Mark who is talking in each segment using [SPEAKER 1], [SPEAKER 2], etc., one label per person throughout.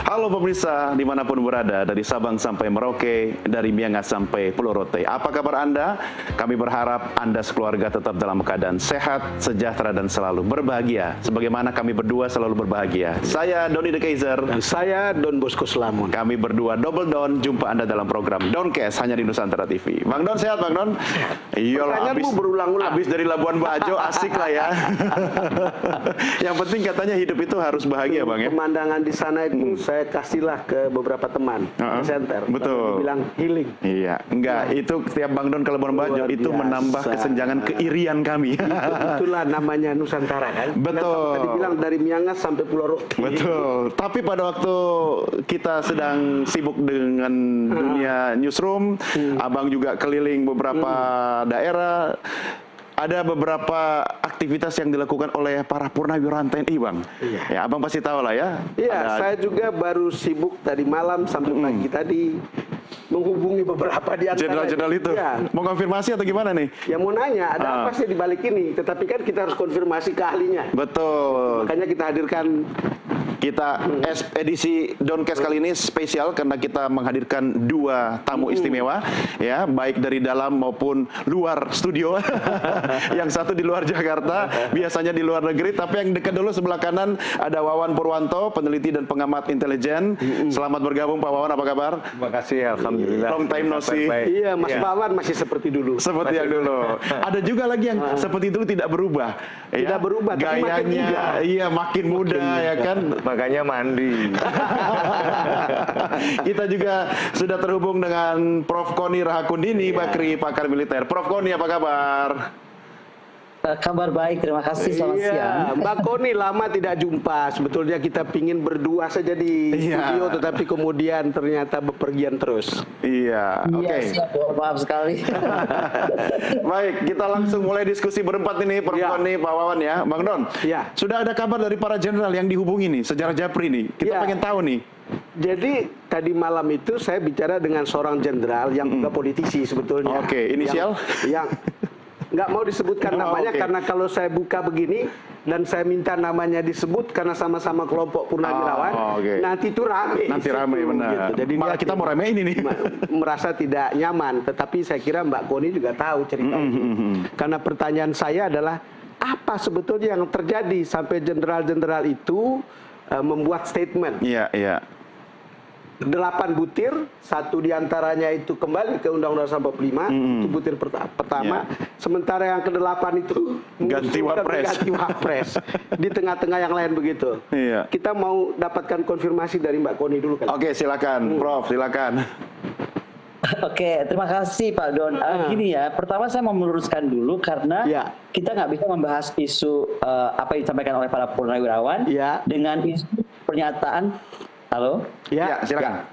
[SPEAKER 1] Halo pemirsa, dimanapun berada, dari Sabang sampai Merauke, dari Miangas sampai Pulau Rote. Apa kabar Anda? Kami berharap Anda sekeluarga tetap dalam keadaan sehat, sejahtera, dan selalu berbahagia. Sebagaimana kami berdua selalu berbahagia. Saya Doni The Kaiser.
[SPEAKER 2] Dan saya Don Bosco Slamun.
[SPEAKER 1] Kami berdua double Don, jumpa Anda dalam program Doncast hanya di Nusantara TV. Bang Don, sehat Bang Don?
[SPEAKER 2] Iyalah, habis berulang-ulang.
[SPEAKER 1] Habis dari Labuan Bajo, asik lah ya. Yang penting katanya hidup itu harus bahagia Bang ya.
[SPEAKER 2] Pemandangan di sana itu saya kasihlah ke beberapa teman center.
[SPEAKER 1] Betul.
[SPEAKER 2] Bilang healing.
[SPEAKER 1] Iya, enggak, itu setiap Bang Don ke Labuan Bajo itu menambah kesenjangan keirian kami.
[SPEAKER 2] Itulah namanya Nusantara kan.
[SPEAKER 1] Betul.
[SPEAKER 2] Tadi bilang dari Miangas sampai Pulau Rote.
[SPEAKER 1] Betul. Tapi pada waktu kita sedang sibuk dengan dunia newsroom, Abang juga keliling beberapa daerah. Ada beberapa aktivitas yang dilakukan oleh para purnawirawan TNI, Bang.
[SPEAKER 2] Iya.
[SPEAKER 1] Ya, Abang pasti tahu lah ya.
[SPEAKER 2] Iya, saya juga baru sibuk tadi malam sampai pagi tadi menghubungi beberapa di antara
[SPEAKER 1] jenderal-jenderal itu.
[SPEAKER 2] Ya.
[SPEAKER 1] Mau konfirmasi atau gimana nih?
[SPEAKER 2] Ya mau nanya, ada apa sih di balik ini? Tetapi kan kita harus konfirmasi ke ahlinya.
[SPEAKER 1] Betul.
[SPEAKER 2] Makanya kita hadirkan.
[SPEAKER 1] Kita edisi Doncast kali ini spesial karena kita menghadirkan dua tamu istimewa, ya, baik dari dalam maupun luar studio. Yang satu di luar Jakarta, biasanya di luar negeri, tapi yang dekat dulu sebelah kanan ada Wawan Purwanto, peneliti dan pengamat intelijen. Selamat bergabung Pak Wawan, apa kabar?
[SPEAKER 3] Terima kasih, alhamdulillah.
[SPEAKER 1] Long time no see.
[SPEAKER 2] Iya, Mas Wawan masih seperti dulu.
[SPEAKER 1] Seperti yang dulu. Ada juga lagi yang seperti dulu tidak berubah.
[SPEAKER 2] Tidak berubah, tapi makin muda.
[SPEAKER 1] Gayanya, iya makin muda ya kan.
[SPEAKER 3] Makanya mandi.
[SPEAKER 1] Kita juga sudah terhubung dengan Prof. Koni Rahakundini, Bakri, pakar militer. Prof. Koni, apa kabar?
[SPEAKER 4] Kabar baik, terima kasih, selamat siang.
[SPEAKER 2] Mbak Koni, lama tidak jumpa. Sebetulnya kita pingin berdua saja di studio, tetapi kemudian ternyata bepergian terus.
[SPEAKER 1] Iya, oke.
[SPEAKER 4] Siap, maaf sekali.
[SPEAKER 1] Baik, kita langsung mulai diskusi berempat ini, Prof. Koni, Pak Wawan ya. Bang Don, sudah ada kabar dari para jenderal yang dihubungi nih, sejarah Japri nih. Kita pengen tahu nih.
[SPEAKER 2] Jadi tadi malam itu saya bicara dengan seorang jenderal yang juga politisi sebetulnya.
[SPEAKER 1] Oke, inisial?
[SPEAKER 2] Yang nggak mau disebutkan namanya karena kalau saya buka begini dan saya minta namanya disebut karena sama-sama kelompok purnawirawan, nanti itu rame.
[SPEAKER 1] Nanti rame, benar.
[SPEAKER 2] Gitu. Jadi
[SPEAKER 1] malah kita mau ramein ini.
[SPEAKER 2] Merasa tidak nyaman, tetapi saya kira Mbak Koni juga tahu cerita itu. Karena pertanyaan saya adalah apa sebetulnya yang terjadi sampai jenderal-jenderal itu membuat statement.
[SPEAKER 1] Iya, iya.
[SPEAKER 2] 8 butir, satu diantaranya itu kembali ke Undang-Undang 45, itu butir pertama. Sementara yang ke-8 itu
[SPEAKER 1] ganti wapres.
[SPEAKER 2] Di tengah-tengah yang lain begitu.
[SPEAKER 1] Iya.
[SPEAKER 2] Kita mau dapatkan konfirmasi dari Mbak Koni dulu kali.
[SPEAKER 1] Oke, silakan, Prof, silakan.
[SPEAKER 4] Oke, terima kasih Pak Don. Gini ya, pertama saya mau meluruskan dulu karena kita nggak bisa membahas isu apa yang disampaikan oleh para purnawirawan dengan isu pernyataan. Halo?
[SPEAKER 1] Ya, silakan.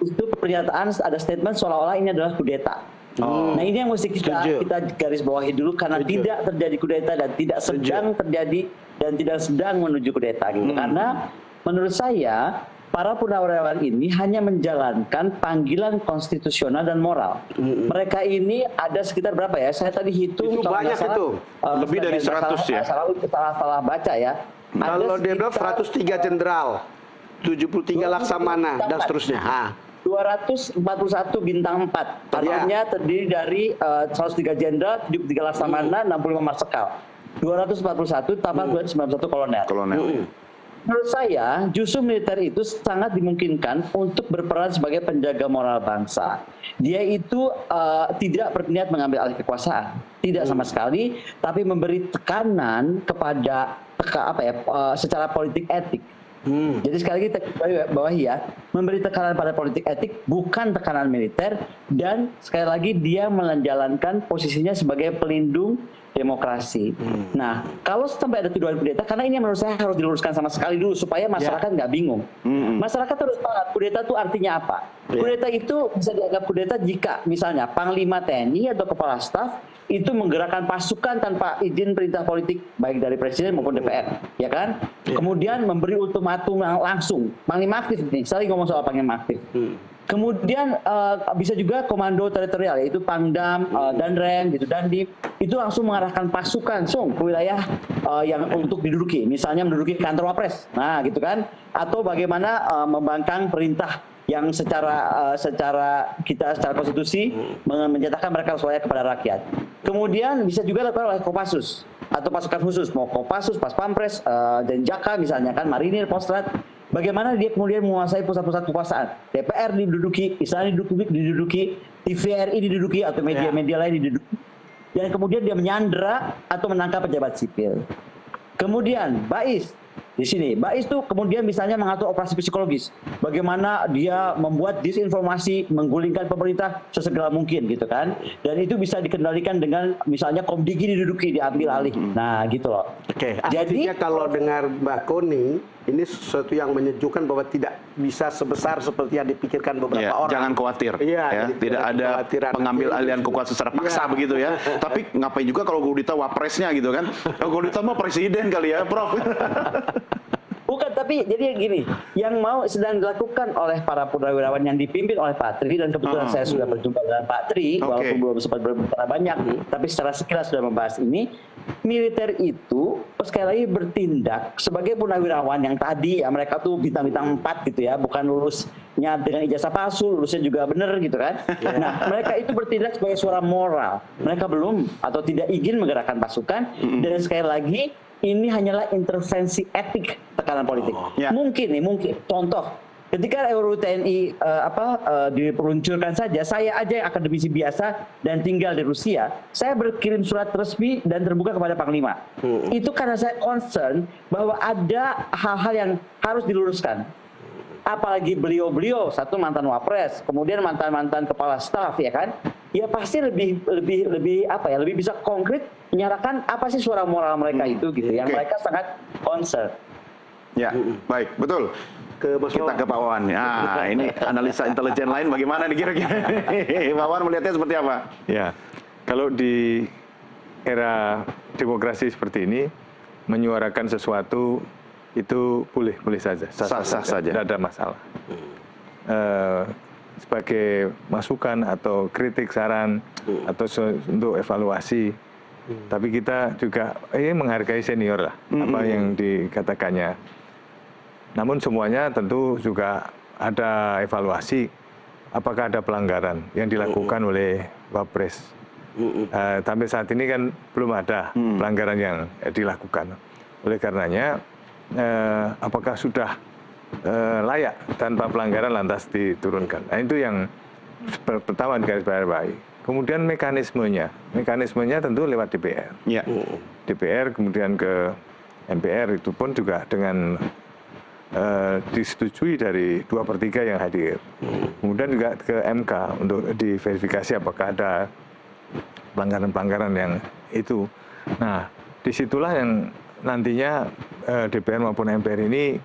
[SPEAKER 4] Itu pernyataan ada statement seolah-olah ini adalah kudeta. Nah ini yang mesti kita garis bawahi dulu karena tidak terjadi kudeta dan tidak sedang terjadi dan tidak sedang menuju kudeta gitu. Karena menurut saya para purnawirawan ini hanya menjalankan panggilan konstitusional dan moral. Mereka ini ada sekitar berapa ya? Saya tadi hitung.
[SPEAKER 2] Itu banyak itu.
[SPEAKER 1] Lebih dari 100 ya?
[SPEAKER 4] Salah baca ya.
[SPEAKER 2] Kalau dia bilang 103 jenderal, 73 laksamana, dan seterusnya.
[SPEAKER 4] 241 bintang 4. Artinya terdiri dari 103 jenderal, 73 laksamana, 65 marsekal. 241 tambah 291 kolonel. Menurut saya, justru militer itu sangat dimungkinkan untuk berperan sebagai penjaga moral bangsa. Dia itu tidak berniat mengambil alih kekuasaan, tidak sama sekali, tapi memberi tekanan kepada secara politik etik. Jadi sekali lagi bawahi ya, memberi tekanan pada politik etik bukan tekanan militer, dan sekali lagi dia menjalankan posisinya sebagai pelindung demokrasi. Nah, kalau sampai ada tuduhan kudeta, karena ini menurut saya harus diluruskan sama sekali dulu supaya masyarakat nggak bingung. Masyarakat harus paham kudeta itu artinya apa. Kudeta itu bisa dianggap kudeta jika misalnya Panglima TNI atau Kepala Staf itu menggerakkan pasukan tanpa izin perintah politik baik dari Presiden maupun DPR, ya kan? Kemudian memberi ultimatum langsung. Panglima aktif nih, saya ngomong soal Panglima aktif. Kemudian bisa juga komando teritorial, yaitu Pangdam, Danrem, gitu, Dandim, itu langsung mengarahkan pasukan ke wilayah yang untuk diduduki, misalnya menduduki kantor Wapres, nah gitu kan, atau bagaimana membangkang perintah yang secara konstitusi menyatakan mereka layak kepada rakyat. Kemudian bisa juga dilakukan oleh Kopassus atau pasukan khusus, mau Kopassus, Pas Pampres, Denjaka misalnya kan, Marinir, Postrat. Bagaimana dia kemudian menguasai pusat-pusat kekuasaan. DPR diduduki, Istana diduduki, TVRI diduduki atau media-media lain diduduki. Dan kemudian dia menyandera atau menangkap pejabat sipil. Kemudian Bais di sini, Bais tuh kemudian misalnya mengatur operasi psikologis, bagaimana dia membuat disinformasi, menggulingkan pemerintah sesegera mungkin gitu kan, dan itu bisa dikendalikan dengan misalnya Komdigi diduduki, diambil alih, nah gitu loh.
[SPEAKER 2] Oke, artinya kalau dengar Mbak Koni, ini sesuatu yang menyejukkan bahwa tidak bisa sebesar seperti yang dipikirkan beberapa orang.
[SPEAKER 1] Jangan khawatir,
[SPEAKER 2] Iya,
[SPEAKER 1] tidak ada pengambil alihan kekuasaan secara paksa begitu ya. Tapi ngapain juga kalau Gudita wapresnya gitu kan? Kalau Gudita mah presiden kali ya, Prof.
[SPEAKER 4] Bukan, tapi jadi gini, yang mau sedang dilakukan oleh para purnawirawan yang dipimpin oleh Pak Tri, dan kebetulan saya sudah berjumpa dengan Pak Tri, walaupun belum sempat berbicara banyak, tapi secara sekilas sudah membahas ini. Militer itu sekali lagi bertindak sebagai purnawirawan yang tadi ya, mereka tuh bintang-bintang 4 gitu ya, bukan lulusnya dengan ijazah palsu, lulusnya juga benar gitu kan. Nah, mereka itu bertindak sebagai suara moral. Mereka belum atau tidak ingin menggerakkan pasukan, dan sekali lagi ini hanyalah intervensi etik tekanan politik. Mungkin contoh, ketika RUU TNI dipeluncurkan saja, saya aja yang akademisi biasa dan tinggal di Rusia, saya berkirim surat resmi dan terbuka kepada Panglima. Itu karena saya concern bahwa ada hal-hal yang harus diluruskan. Apalagi beliau-beliau, satu mantan Wapres, kemudian mantan kepala staf ya kan, ya pasti lebih bisa konkret menyatakan apa sih suara moral mereka itu gitu, yang mereka sangat concern.
[SPEAKER 1] Ya, baik, betul. Kita ke Pak Wawan. Nah, ini analisa intelijen lain bagaimana nih kira-kira? Pak Wawan melihatnya seperti apa?
[SPEAKER 3] Ya, kalau di era demokrasi seperti ini, menyuarakan sesuatu itu boleh saja, sah-sah saja, tidak ada masalah. Sebagai masukan atau kritik, saran, atau untuk evaluasi, tapi kita juga menghargai senior lah, apa yang dikatakannya. Namun semuanya tentu juga ada evaluasi, apakah ada pelanggaran yang dilakukan oleh Wapres. Sampai saat ini kan belum ada pelanggaran yang dilakukan. Oleh karenanya, apakah sudah layak tanpa pelanggaran lantas diturunkan. Nah, itu yang pertama digarisbawahi. Kemudian mekanismenya tentu lewat DPR. DPR kemudian ke MPR, itu pun juga dengan disetujui dari 2/3 yang hadir. Kemudian juga ke MK untuk diverifikasi apakah ada pelanggaran-pelanggaran yang itu. Nah, disitulah yang nantinya DPR maupun MPR ini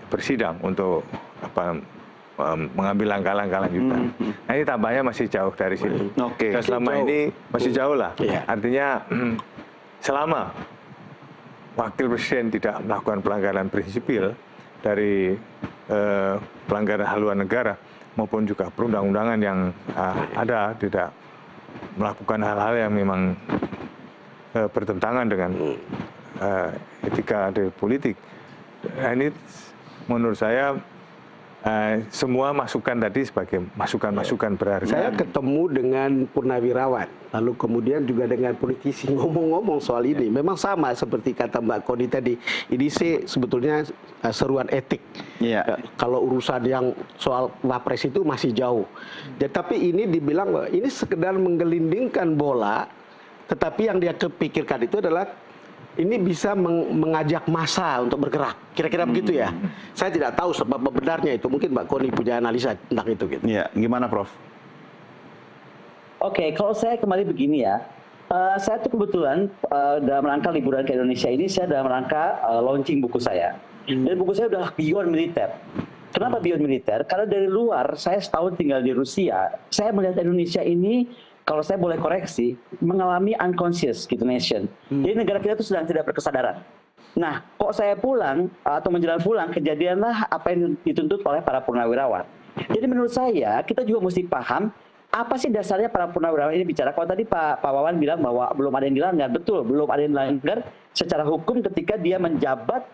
[SPEAKER 3] bersidang untuk mengambil langkah-langkah lanjutan. Nah, ini tampaknya masih jauh dari situ. Dan selama ini masih jauh lah. Artinya selama Wakil Presiden tidak melakukan pelanggaran prinsipil dari pelanggaran haluan negara maupun juga perundang-undangan yang ada, tidak melakukan hal-hal yang memang bertentangan dengan etika dari politik. Nah, ini menurut saya semua masukan tadi sebagai masukan-masukan berharga.
[SPEAKER 2] Saya ketemu dengan purnawirawan, lalu kemudian juga dengan politisi ngomong-ngomong soal ini. Memang sama seperti kata Mbak Koni tadi. Ini sih sebetulnya seruan etik. Kalau urusan yang soal Wapres itu masih jauh. Tapi ini dibilang bahwa ini sekedar menggelindingkan bola, tetapi yang dia kepikirkan itu adalah ini bisa mengajak massa untuk bergerak. Kira-kira begitu ya. Saya tidak tahu sebab benarnya itu. Mungkin Mbak Koni punya analisa tentang itu. Gitu.
[SPEAKER 1] Ya, gimana Prof?
[SPEAKER 4] Oke, kalau saya kembali begini ya. Saya tuh kebetulan dalam rangka liburan ke Indonesia ini, saya dalam rangka launching buku saya. Dan buku saya udah beyond militer. Kenapa beyond militer? Karena dari luar, saya setahun tinggal di Rusia, saya melihat Indonesia ini, kalau saya boleh koreksi, mengalami unconscious gitu nation. Jadi negara kita itu sedang tidak berkesadaran. Nah, kok saya pulang atau menjelang pulang, kejadianlah apa yang dituntut oleh para purnawirawan. Jadi menurut saya, kita juga mesti paham apa sih dasarnya para purnawirawan ini bicara? Kalau tadi Pak Wawan bilang bahwa belum ada yang dilanggar, betul, belum ada yang dilanggar secara hukum ketika dia menjabat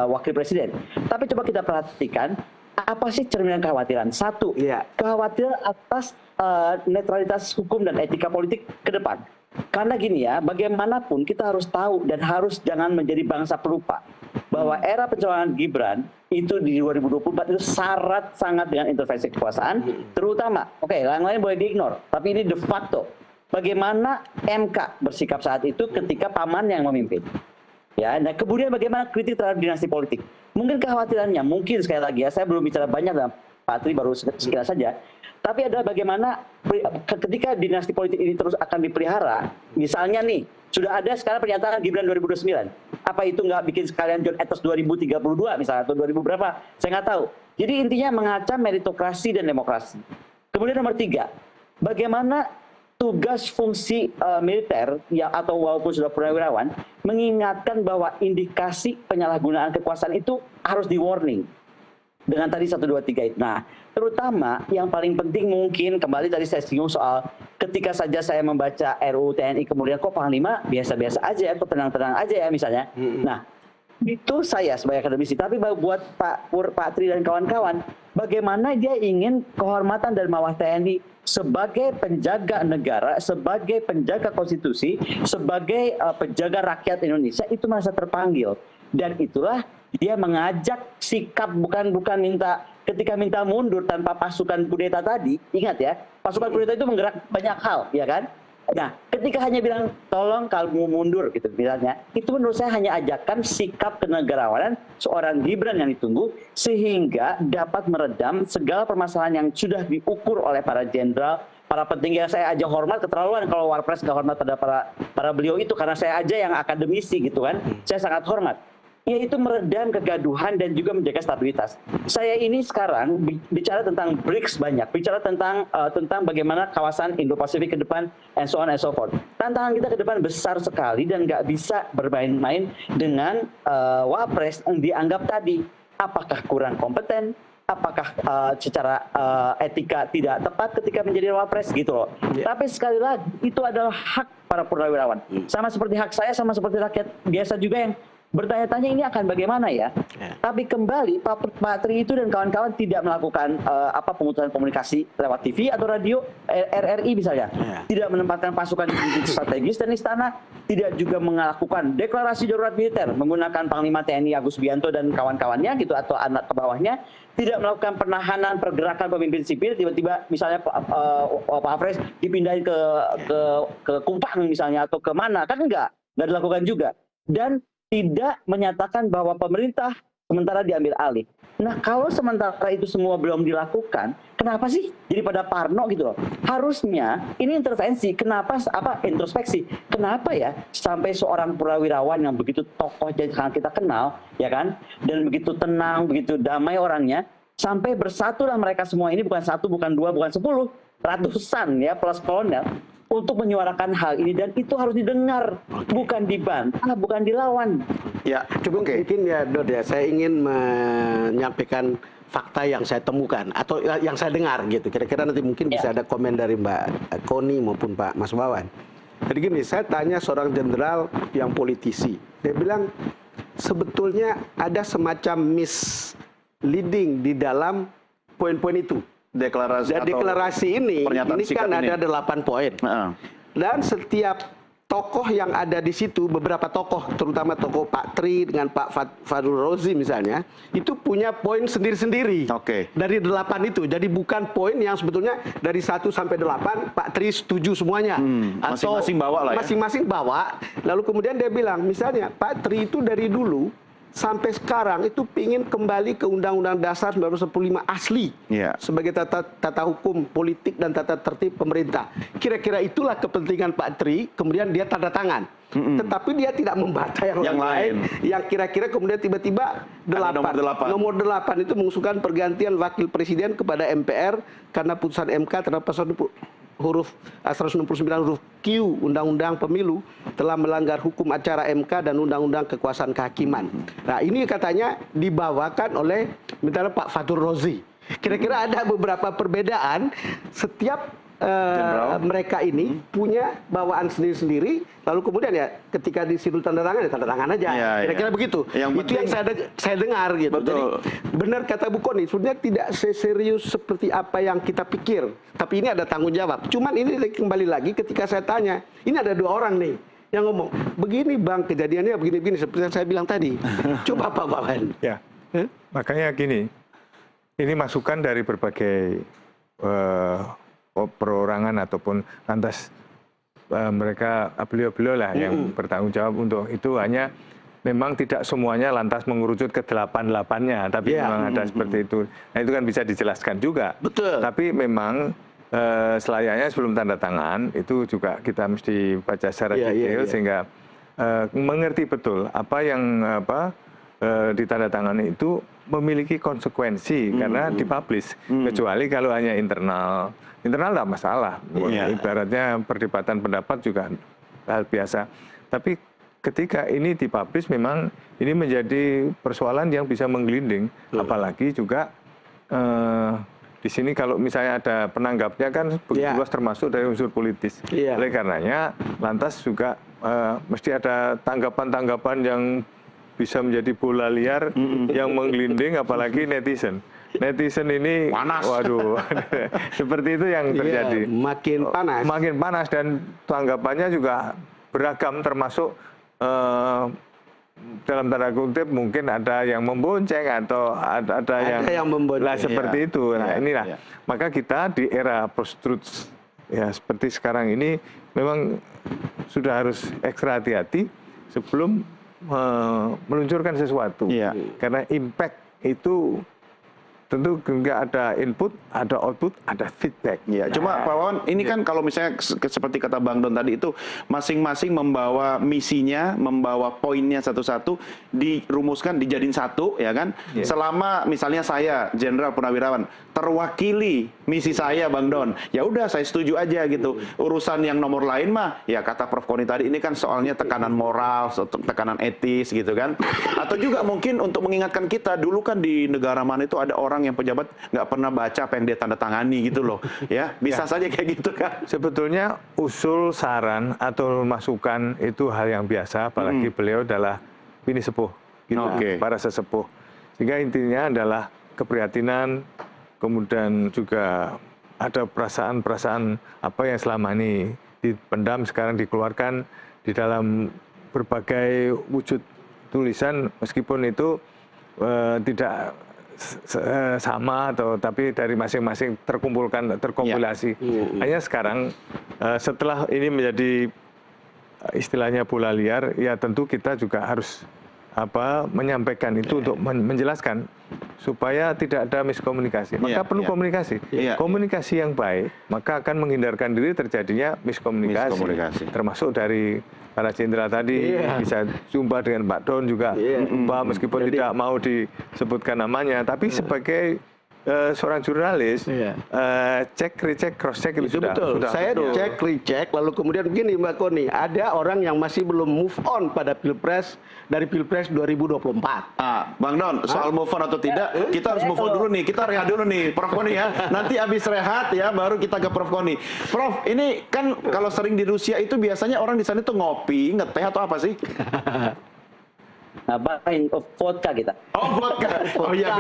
[SPEAKER 4] wakil presiden. Tapi coba kita perhatikan, apa sih cerminan kekhawatiran? Satu, kekhawatiran atas netralitas hukum dan etika politik ke depan. Karena gini ya, bagaimanapun kita harus tahu dan harus jangan menjadi bangsa pelupa bahwa era pencalonan Gibran itu di 2024 itu syarat sangat dengan intervensi kekuasaan, terutama, yang lain boleh diignore, tapi ini de facto. Bagaimana MK bersikap saat itu ketika paman yang memimpin. Ya, nah kemudian bagaimana kritik terhadap dinasti politik. Mungkin kekhawatirannya, mungkin sekali lagi ya, saya belum bicara banyak dengan Pak Tri, baru sekilas saja. Tapi adalah bagaimana ketika dinasti politik ini terus akan dipelihara, misalnya nih, sudah ada sekarang pernyataan Gibran 2029. Apa itu nggak bikin sekalian John Ethos 2032 misalnya, atau 2000 berapa? Saya nggak tahu. Jadi intinya mengacam meritokrasi dan demokrasi. Kemudian nomor 3, bagaimana tugas fungsi militer yang atau walaupun sudah purnawirawan mengingatkan bahwa indikasi penyalahgunaan kekuasaan itu harus di warning dengan tadi 1, 2, 3 itu. Nah, terutama yang paling penting mungkin kembali tadi saya singgung soal ketika saja saya membaca RUU TNI kemudian kok Panglima biasa-biasa aja ya, kok tenang-tenang aja ya misalnya. Nah, itu saya sebagai akademisi, tapi buat Pak Tri dan kawan-kawan, bagaimana dia ingin kehormatan dan marwah TNI sebagai penjaga negara, sebagai penjaga konstitusi, sebagai penjaga rakyat Indonesia itu merasa terpanggil. Dan itulah dia mengajak sikap bukan minta ketika minta mundur tanpa pasukan kudeta tadi, ingat ya, pasukan kudeta itu menggerak banyak hal, ya kan? Nah, ketika hanya bilang tolong kamu mundur gitu misalnya, itu menurut saya hanya ajakan sikap kenegarawanan seorang Gibran yang ditunggu sehingga dapat meredam segala permasalahan yang sudah diukur oleh para jenderal, para petinggi yang saya aja hormat, keterlaluan kalau Warpres nggak hormat pada para beliau itu karena saya aja yang akademisi gitu kan, saya sangat hormat. Yaitu meredam kegaduhan dan juga menjaga stabilitas. Saya ini sekarang bicara tentang BRICS banyak, bicara tentang bagaimana kawasan Indo-Pasifik ke depan, and so on and so forth. Tantangan kita ke depan besar sekali dan nggak bisa bermain-main dengan Wapres yang dianggap tadi apakah kurang kompeten, apakah secara etika tidak tepat ketika menjadi Wapres gitu loh. Tapi sekali lagi itu adalah hak para purnawirawan. Sama seperti hak saya, sama seperti rakyat biasa juga yang bertanya-tanya ini akan bagaimana ya. Tapi kembali Pak Tri itu dan kawan-kawan tidak melakukan pemutusan komunikasi lewat TV atau radio RRI misalnya. Tidak menempatkan pasukan di titik strategis dan istana, tidak juga melakukan deklarasi darurat militer menggunakan Panglima TNI Agus Bianto dan kawan-kawannya gitu atau anak ke bawahnya, tidak melakukan penahanan pergerakan pemimpin sipil tiba-tiba misalnya Pak Wapres dipindahin ke Kupang misalnya atau ke mana, kan enggak dilakukan juga. Dan tidak menyatakan bahwa pemerintah sementara diambil alih. Nah, kalau sementara itu semua belum dilakukan, kenapa sih jadi pada parno gitu loh? Harusnya ini intervensi. Kenapa introspeksi? Kenapa ya sampai seorang purnawirawan yang begitu tokoh yang kita kenal, ya kan? Dan begitu tenang, begitu damai orangnya, sampai bersatulah mereka semua ini bukan 1, bukan 2, bukan 10, ratusan ya plus kolonel untuk menyuarakan hal ini, dan itu harus didengar, bukan dibantah, bukan dilawan.
[SPEAKER 2] Ya, cukup mungkin ya Dod ya, saya ingin menyampaikan fakta yang saya temukan atau yang saya dengar gitu. Kira-kira nanti mungkin bisa ada komen dari Mbak Koni maupun Pak Mas Wawan. Jadi gini, saya tanya seorang jenderal yang politisi, dia bilang sebetulnya ada semacam misleading di dalam poin-poin itu. Deklarasi ini kan ada 8 poin. Dan setiap tokoh yang ada di situ, beberapa tokoh, terutama tokoh Pak Tri dengan Pak Fadul Rozi misalnya, itu punya poin sendiri-sendiri. Dari 8 itu. Jadi bukan poin yang sebetulnya dari 1 sampai 8 Pak Tri setuju semuanya.
[SPEAKER 1] Masing-masing bawa lah ya.
[SPEAKER 2] Masing-masing bawa. Lalu kemudian dia bilang, misalnya Pak Tri itu dari dulu sampai sekarang itu pingin kembali ke Undang-Undang Dasar 1945 asli sebagai tata hukum politik dan tata tertib pemerintah. Kira-kira itulah kepentingan Pak Tri, kemudian dia tanda tangan. Tetapi dia tidak membaca yang lain, yang kira-kira kemudian tiba-tiba nomor 8 itu mengusulkan pergantian wakil presiden kepada MPR karena putusan MK terhadap pasal huruf 169 huruf Q Undang-Undang Pemilu telah melanggar hukum acara MK dan Undang-Undang Kekuasaan Kehakiman. Nah, ini katanya dibawakan oleh misalnya Pak Fatur Rozi. Kira-kira ada beberapa perbedaan. Setiap mereka ini punya bawaan sendiri-sendiri, lalu kemudian ya ketika disitu tanda tangan, ya tanda tangan aja.
[SPEAKER 1] Iya,
[SPEAKER 2] Kira-kira
[SPEAKER 1] iya.
[SPEAKER 2] begitu.
[SPEAKER 1] Yang
[SPEAKER 2] Itu yang saya dengar gitu.
[SPEAKER 1] Betul.
[SPEAKER 2] Jadi benar kata Bu Koni, sebenarnya tidak seserius seperti apa yang kita pikir. Tapi ini ada tanggung jawab. Cuman ini kembali lagi ketika saya tanya, ini ada 2 orang nih yang ngomong, begini Bang, kejadiannya begini-begini seperti yang saya bilang tadi. Coba Pak Wawan.
[SPEAKER 3] Ya, makanya gini, ini masukan dari berbagai perorangan ataupun lantas mereka beliau-beliau lah yang bertanggung jawab untuk itu. Hanya memang tidak semuanya lantas mengerucut ke 8-8-nya, tapi memang ada seperti itu. Nah itu kan bisa dijelaskan juga.
[SPEAKER 2] Betul.
[SPEAKER 3] Tapi memang selayaknya sebelum tanda tangan itu juga kita mesti baca secara detail sehingga mengerti betul apa yang ditandatangani itu memiliki konsekuensi karena dipublish. Kecuali kalau hanya internal tidak masalah. Ibaratnya perdebatan pendapat juga hal biasa. Tapi ketika ini dipublish memang ini menjadi persoalan yang bisa menggelinding. Apalagi juga di sini kalau misalnya ada penanggapnya kan luas termasuk dari unsur politis. Oleh karenanya lantas juga mesti ada tanggapan-tanggapan yang bisa menjadi bola liar yang menggelinding, apalagi netizen. Netizen ini
[SPEAKER 1] panas.
[SPEAKER 3] Waduh, seperti itu yang terjadi.
[SPEAKER 2] Makin panas.
[SPEAKER 3] Makin panas dan tanggapannya juga beragam, termasuk dalam tanda kutip mungkin ada yang membonceng atau ada yang
[SPEAKER 2] membonceng.
[SPEAKER 3] Lah seperti itu. Nah inilah. Maka kita di era post-truth ya seperti sekarang ini memang sudah harus ekstra hati-hati sebelum meluncurkan sesuatu. Karena impact itu tentu nggak ada input, ada output, ada feedback.
[SPEAKER 1] Ya, cuma Pak Wawan, ini kan kalau misalnya seperti kata Bang Don tadi itu masing-masing membawa misinya, membawa poinnya satu-satu, dirumuskan, dijadiin satu, ya kan? Selama misalnya saya, Jenderal Purnawirawan, terwakili misi saya, Bang Don, ya udah saya setuju aja gitu. Urusan yang nomor lain mah, ya kata Prof Koni tadi, ini kan soalnya tekanan moral, tekanan etis gitu kan? Atau juga mungkin untuk mengingatkan kita, dulu kan di negara mana itu ada orang yang pejabat nggak pernah baca apa yang dia tanda tangani gitu loh, ya bisa saja kayak gitu kan.
[SPEAKER 3] Sebetulnya usul, saran atau masukan itu hal yang biasa, apalagi beliau adalah bini sepuh, gitu, para sesepuh. Sehingga intinya adalah keprihatinan, kemudian juga ada perasaan-perasaan apa yang selama ini dipendam sekarang dikeluarkan di dalam berbagai wujud tulisan, meskipun itu tidak sama atau tapi dari masing-masing terkompilasi. Hanya sekarang setelah ini menjadi istilahnya bola liar, ya tentu kita juga harus menyampaikan itu untuk menjelaskan supaya tidak ada miskomunikasi. Maka perlu komunikasi. Komunikasi yang baik maka akan menghindarkan diri terjadinya miskomunikasi. Termasuk dari para jenderal tadi bisa jumpa dengan Pak Don juga, meskipun tidak mau disebutkan namanya, tapi sebagai seorang jurnalis, cek, recheck, cross check itu
[SPEAKER 2] betul. Saya cek, recheck, lalu kemudian begini Mbak Koni, ada orang yang masih belum move on pada dari Pilpres 2024.
[SPEAKER 1] Bang Don, soal move on atau tidak, kita harus move on dulu nih, kita rehat dulu nih, Prof Koni ya. Nanti habis rehat ya, baru kita ke Prof Koni. Prof, ini kan kalau sering di Rusia itu biasanya orang di sana tuh ngopi, ngeteh atau apa sih?
[SPEAKER 4] Vodka kita.
[SPEAKER 1] Oh, vodka. Oh iya,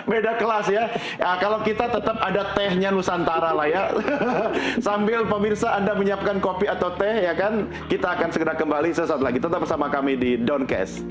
[SPEAKER 1] beda kelas ya. Kalau kita tetap ada tehnya Nusantara lah ya. Sambil pemirsa Anda menyiapkan kopi atau teh ya kan, kita akan segera kembali sesaat lagi. Tetap bersama kami di Doncast.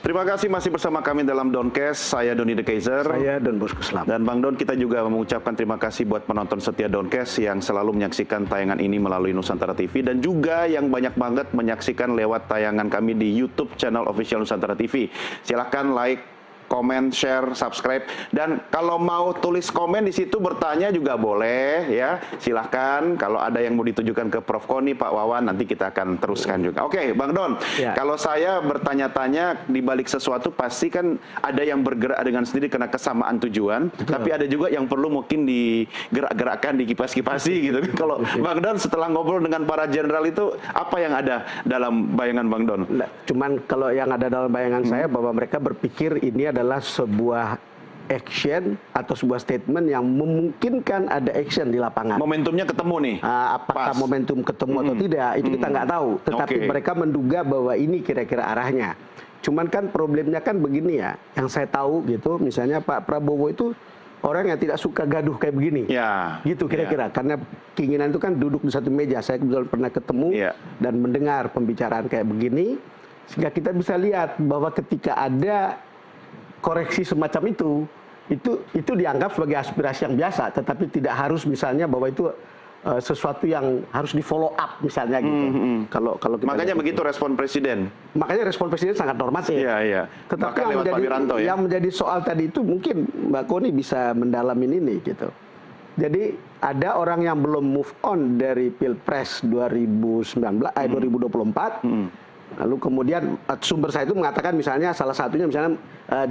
[SPEAKER 1] Terima kasih masih bersama kami dalam Doncast. Saya Doni The Kaiser.
[SPEAKER 2] Saya Don Bosco Slam.
[SPEAKER 1] Dan Bang Don, kita juga mengucapkan terima kasih buat penonton setia Doncast yang selalu menyaksikan tayangan ini melalui Nusantara TV dan juga yang banyak banget menyaksikan lewat tayangan kami di YouTube channel official Nusantara TV. Silahkan like, komen, share, subscribe. Dan kalau mau tulis komen di situ bertanya juga boleh ya. Silahkan kalau ada yang mau ditujukan ke Prof. Koni, Pak Wawan, nanti kita akan teruskan juga. Oke, Bang Don, kalau saya bertanya-tanya di balik sesuatu pasti kan ada yang bergerak dengan sendiri karena kesamaan tujuan, tapi ada juga yang perlu mungkin digerak-gerakkan, dikipas-kipasi gitu. Kalau Bang Don setelah ngobrol dengan para jenderal itu apa yang ada dalam bayangan Bang Don?
[SPEAKER 2] Nah, cuman kalau yang ada dalam bayangan saya bahwa mereka berpikir ini adalah sebuah action atau sebuah statement yang memungkinkan ada action di lapangan.
[SPEAKER 1] Momentumnya ketemu nih.
[SPEAKER 2] Apakah momentum ketemu atau tidak itu kita nggak tahu. Tetapi mereka menduga bahwa ini kira-kira arahnya. Cuman kan problemnya kan begini ya. Yang saya tahu gitu, misalnya Pak Prabowo itu orang yang tidak suka gaduh kayak begini.
[SPEAKER 1] Ya.
[SPEAKER 2] Gitu kira-kira. Karena keinginan itu kan duduk di satu meja. Saya kebetulan pernah ketemu dan mendengar pembicaraan kayak begini. Sehingga kita bisa lihat bahwa ketika ada koreksi semacam itu dianggap sebagai aspirasi yang biasa, tetapi tidak harus misalnya bahwa itu sesuatu yang harus di follow up misalnya gitu. Kalau kita
[SPEAKER 1] makanya begitu respon presiden.
[SPEAKER 2] Makanya respon presiden sangat normatif.
[SPEAKER 1] Iya.
[SPEAKER 2] Tetapi yang menjadi soal tadi itu mungkin Mbak Koni bisa mendalamin ini gitu. Jadi ada orang yang belum move on dari Pilpres 2024. Lalu kemudian sumber saya itu mengatakan misalnya salah satunya misalnya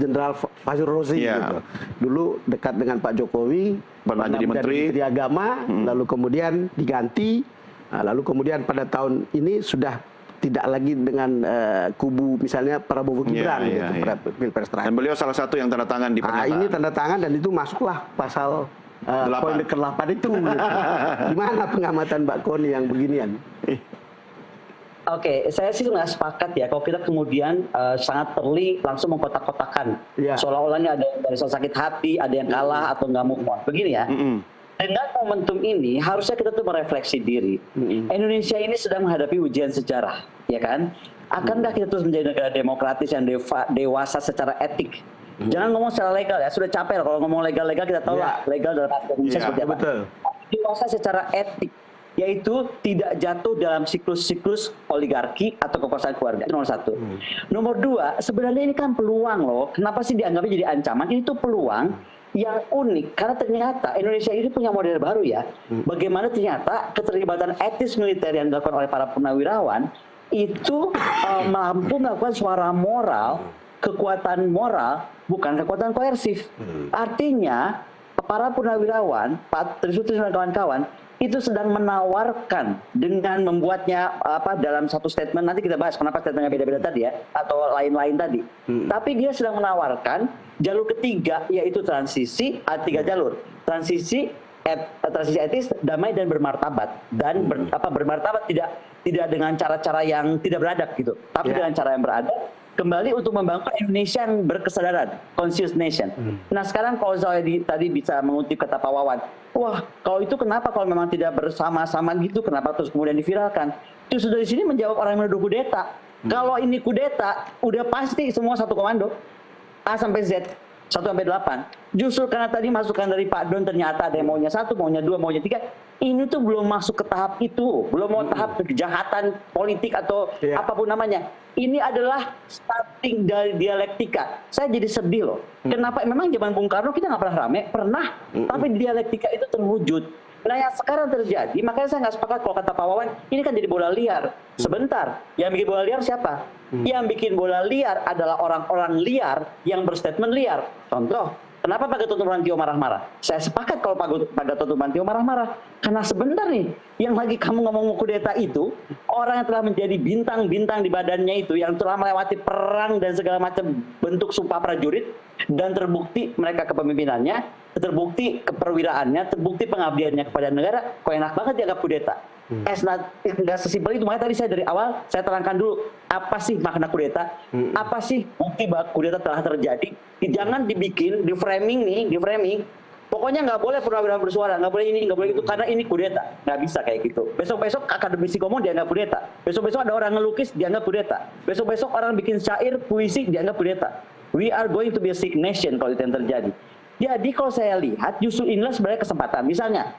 [SPEAKER 2] Jenderal Fazil Rozi gitu. Dulu dekat dengan Pak Jokowi,
[SPEAKER 1] pernah jadi Menteri
[SPEAKER 2] Agama, lalu kemudian diganti, lalu kemudian pada tahun ini sudah tidak lagi dengan kubu misalnya Prabowo Gibran gitu pada Pilpres terakhir.
[SPEAKER 1] Dan beliau salah satu yang tanda tangan di pernyataan.
[SPEAKER 2] Ini tanda tangan dan itu masuklah pasal poin ke-8 itu. Gitu. Gimana pengamatan Mbak Koni yang beginian?
[SPEAKER 4] Oke, saya sih nggak sepakat ya kalau kita kemudian sangat early langsung mengkotak-kotakan. Seolah-olahnya ada yang dari sakit hati, ada yang kalah atau nggak move on. Begini ya, dengan momentum ini harusnya kita tuh merefleksi diri. Indonesia ini sedang menghadapi ujian sejarah, ya kan? Akankah kita terus menjadi negara demokratis yang dewasa secara etik? Jangan ngomong secara legal ya, sudah capek kalau ngomong legal-legal kita tahu lah legal dalam Indonesia seperti apa. Dewasa secara etik, yaitu tidak jatuh dalam siklus-siklus oligarki atau kekuasaan keluarga. Itu nomor satu. Nomor dua, sebenarnya ini kan peluang loh. Kenapa sih dianggapnya jadi ancaman? Ini tuh peluang yang unik. Karena ternyata Indonesia ini punya model baru ya. Bagaimana ternyata keterlibatan etis militer yang dilakukan oleh para purnawirawan itu mampu melakukan suara moral, kekuatan moral, bukan kekuatan koersif. Artinya, para purnawirawan, Pak Trisutris dan kawan-kawan, itu sedang menawarkan dengan membuatnya dalam satu statement, nanti kita bahas kenapa statementnya beda-beda tadi ya, atau lain-lain tadi. Tapi dia sedang menawarkan jalur ketiga, yaitu transisi, 3 jalur. Transisi etis, damai dan bermartabat. Dan bermartabat tidak dengan cara-cara yang tidak beradab gitu, tapi dengan cara yang beradab, kembali untuk membangun Indonesia yang berkesadaran, conscious nation. Nah sekarang kalau saya tadi bisa mengutip kata Pak Wawan, wah kalau itu kenapa kalau memang tidak bersama-sama gitu, kenapa terus kemudian diviralkan? Justru dari sini menjawab orang yang menuduh kudeta. Kalau ini kudeta, udah pasti semua satu komando, A sampai Z, 1 sampai 8. Justru karena tadi masukan dari Pak Don ternyata ada yang maunya 1, maunya 2, maunya 3. Ini tuh belum masuk ke tahap itu, belum mau tahap kejahatan politik atau apapun namanya. Ini adalah starting dari dialektika. Saya jadi sedih loh. Kenapa? Memang zaman Bung Karno kita nggak pernah rame, pernah. Tapi dialektika itu terwujud. Nah yang sekarang terjadi, makanya saya nggak sepakat kalau kata Pak Wawan, ini kan jadi bola liar. Sebentar, yang bikin bola liar siapa? Yang bikin bola liar adalah orang-orang liar yang berstatement liar. Contoh, kenapa Pak Gatot Nurmantio marah-marah? Saya sepakat kalau Pak Gatot Nurmantio marah-marah. Karena sebentar nih, yang lagi kamu ngomong kudeta itu, orang yang telah menjadi bintang-bintang di badannya itu, yang telah melewati perang dan segala macam bentuk sumpah prajurit, dan terbukti mereka kepemimpinannya, terbukti keperwiraannya, terbukti pengabdiannya kepada negara, kok enak banget dianggap kudeta. Nggak sesimpel itu. Makanya tadi saya dari awal saya terangkan dulu apa sih makna kudeta, apa sih bukti bahwa kudeta telah terjadi. Jangan dibikin di framing. Pokoknya nggak boleh purnawirawan bersuara, nggak boleh ini, nggak boleh itu karena ini kudeta. Nggak bisa kayak gitu. Besok-besok akademisi ngomong dianggap kudeta. Besok-besok ada orang ngelukis dianggap kudeta. Besok-besok orang bikin syair, puisi dianggap kudeta. We are going to be a sick nation kalau itu yang terjadi. Jadi kalau saya lihat justru inilah sebenarnya kesempatan. Misalnya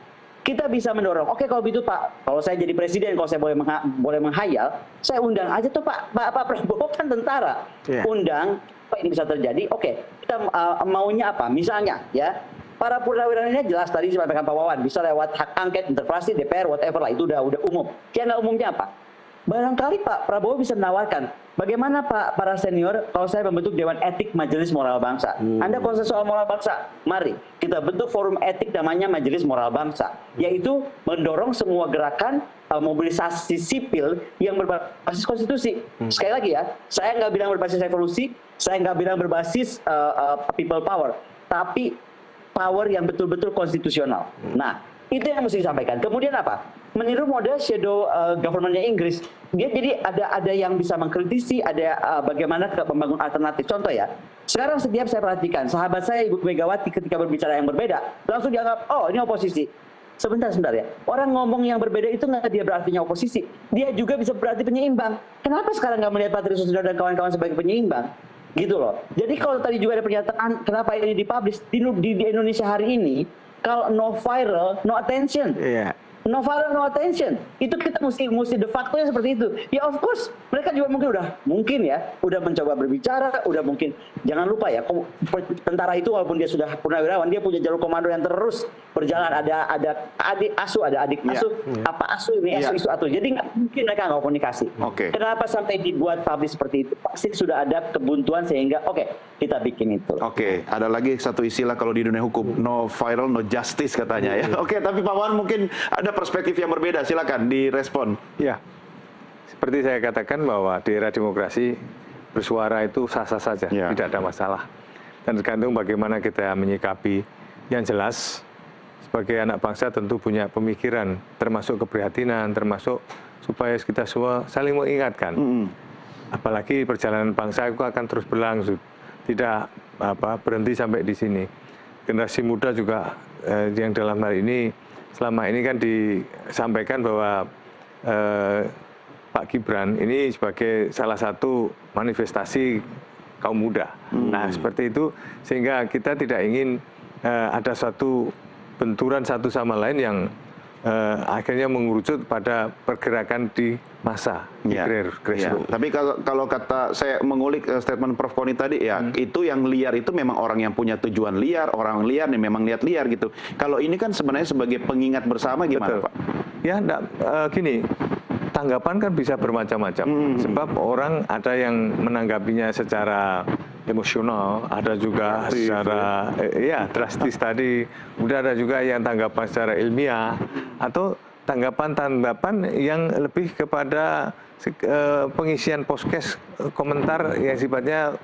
[SPEAKER 4] kita bisa mendorong. Oke, kalau gitu Pak, kalau saya jadi presiden, kalau saya boleh menghayal, saya undang aja tuh Pak Prabowo kan tentara, undang, Pak ini bisa terjadi. Oke, kita maunya apa? Misalnya ya, para purnawirawannya jelas tadi disampaikan Pak Wawan, bisa lewat hak angket, interpelasi, DPR, whatever lah, itu udah umum. Channel umumnya apa? Barangkali Pak Prabowo bisa menawarkan, bagaimana Pak para senior kalau saya membentuk Dewan Etik Majelis Moral Bangsa. Anda konsen soal moral bangsa, mari kita bentuk forum etik namanya Majelis Moral Bangsa, yaitu mendorong semua gerakan mobilisasi sipil yang berbasis konstitusi. Sekali lagi ya, saya nggak bilang berbasis revolusi, saya nggak bilang berbasis people power, tapi power yang betul-betul konstitusional. Nah, itu yang mesti disampaikan. Kemudian apa? Meniru model shadow government-nya Inggris. Dia jadi ada yang bisa mengkritisi, ada bagaimana membangun alternatif. Contoh ya, sekarang setiap saya perhatikan, sahabat saya Ibu Megawati ketika berbicara yang berbeda, langsung dianggap, oh ini oposisi. Sebentar ya, orang ngomong yang berbeda itu nggak dia berartinya oposisi. Dia juga bisa berarti penyeimbang. Kenapa sekarang nggak melihat Patri Susilo dan kawan-kawan sebagai penyeimbang? Gitu loh. Jadi kalau tadi juga ada pernyataan, kenapa ini dipublish, di Indonesia hari ini, kalau no viral, no attention. No viral, no attention. Itu kita mesti de facto seperti itu. Ya of course, mereka juga mungkin udah mencoba berbicara, udah mungkin. Jangan lupa ya, tentara itu walaupun dia sudah purnawirawan, dia punya jalur komando yang terus berjalan. Ada adik asuh, ada adik asuh, apa asuh ini, isu atuh. Jadi nggak mungkin mereka nggak komunikasi. Kenapa sampai dibuat publish seperti itu? Pasti sudah ada kebuntuan sehingga kita bikin itu.
[SPEAKER 1] Ada lagi satu istilah kalau di dunia hukum, no viral, no justice katanya ya. Tapi Pak Wawan mungkin ada perspektif yang berbeda, silakan direspon.
[SPEAKER 3] Ya, seperti saya katakan bahwa di era demokrasi bersuara itu sah-sah saja, tidak ada masalah. Dan tergantung bagaimana kita menyikapi. Yang jelas, sebagai anak bangsa tentu punya pemikiran, termasuk keprihatinan, termasuk supaya kita semua saling mengingatkan. Apalagi perjalanan bangsa itu akan terus berlangsung, tidak berhenti sampai di sini. Generasi muda juga yang dalam hal ini, selama ini kan disampaikan bahwa Pak Gibran ini sebagai salah satu manifestasi kaum muda. Nah seperti itu, sehingga kita tidak ingin ada suatu benturan satu sama lain yang akhirnya mengerucut pada pergerakan di massa,
[SPEAKER 1] Tapi kalau kata saya mengulik statement Prof. Koni tadi itu yang liar itu memang orang yang punya tujuan liar, orang liar yang memang lihat liar gitu. Kalau ini kan sebenarnya sebagai pengingat bersama gimana Pak?
[SPEAKER 3] Ya, gini, tanggapan kan bisa bermacam-macam. Sebab orang ada yang menanggapinya secara emosional, ada juga secara drastis tadi, kemudian ada juga yang tanggapan secara ilmiah, atau tanggapan-tanggapan yang lebih kepada pengisian podcast komentar yang sifatnya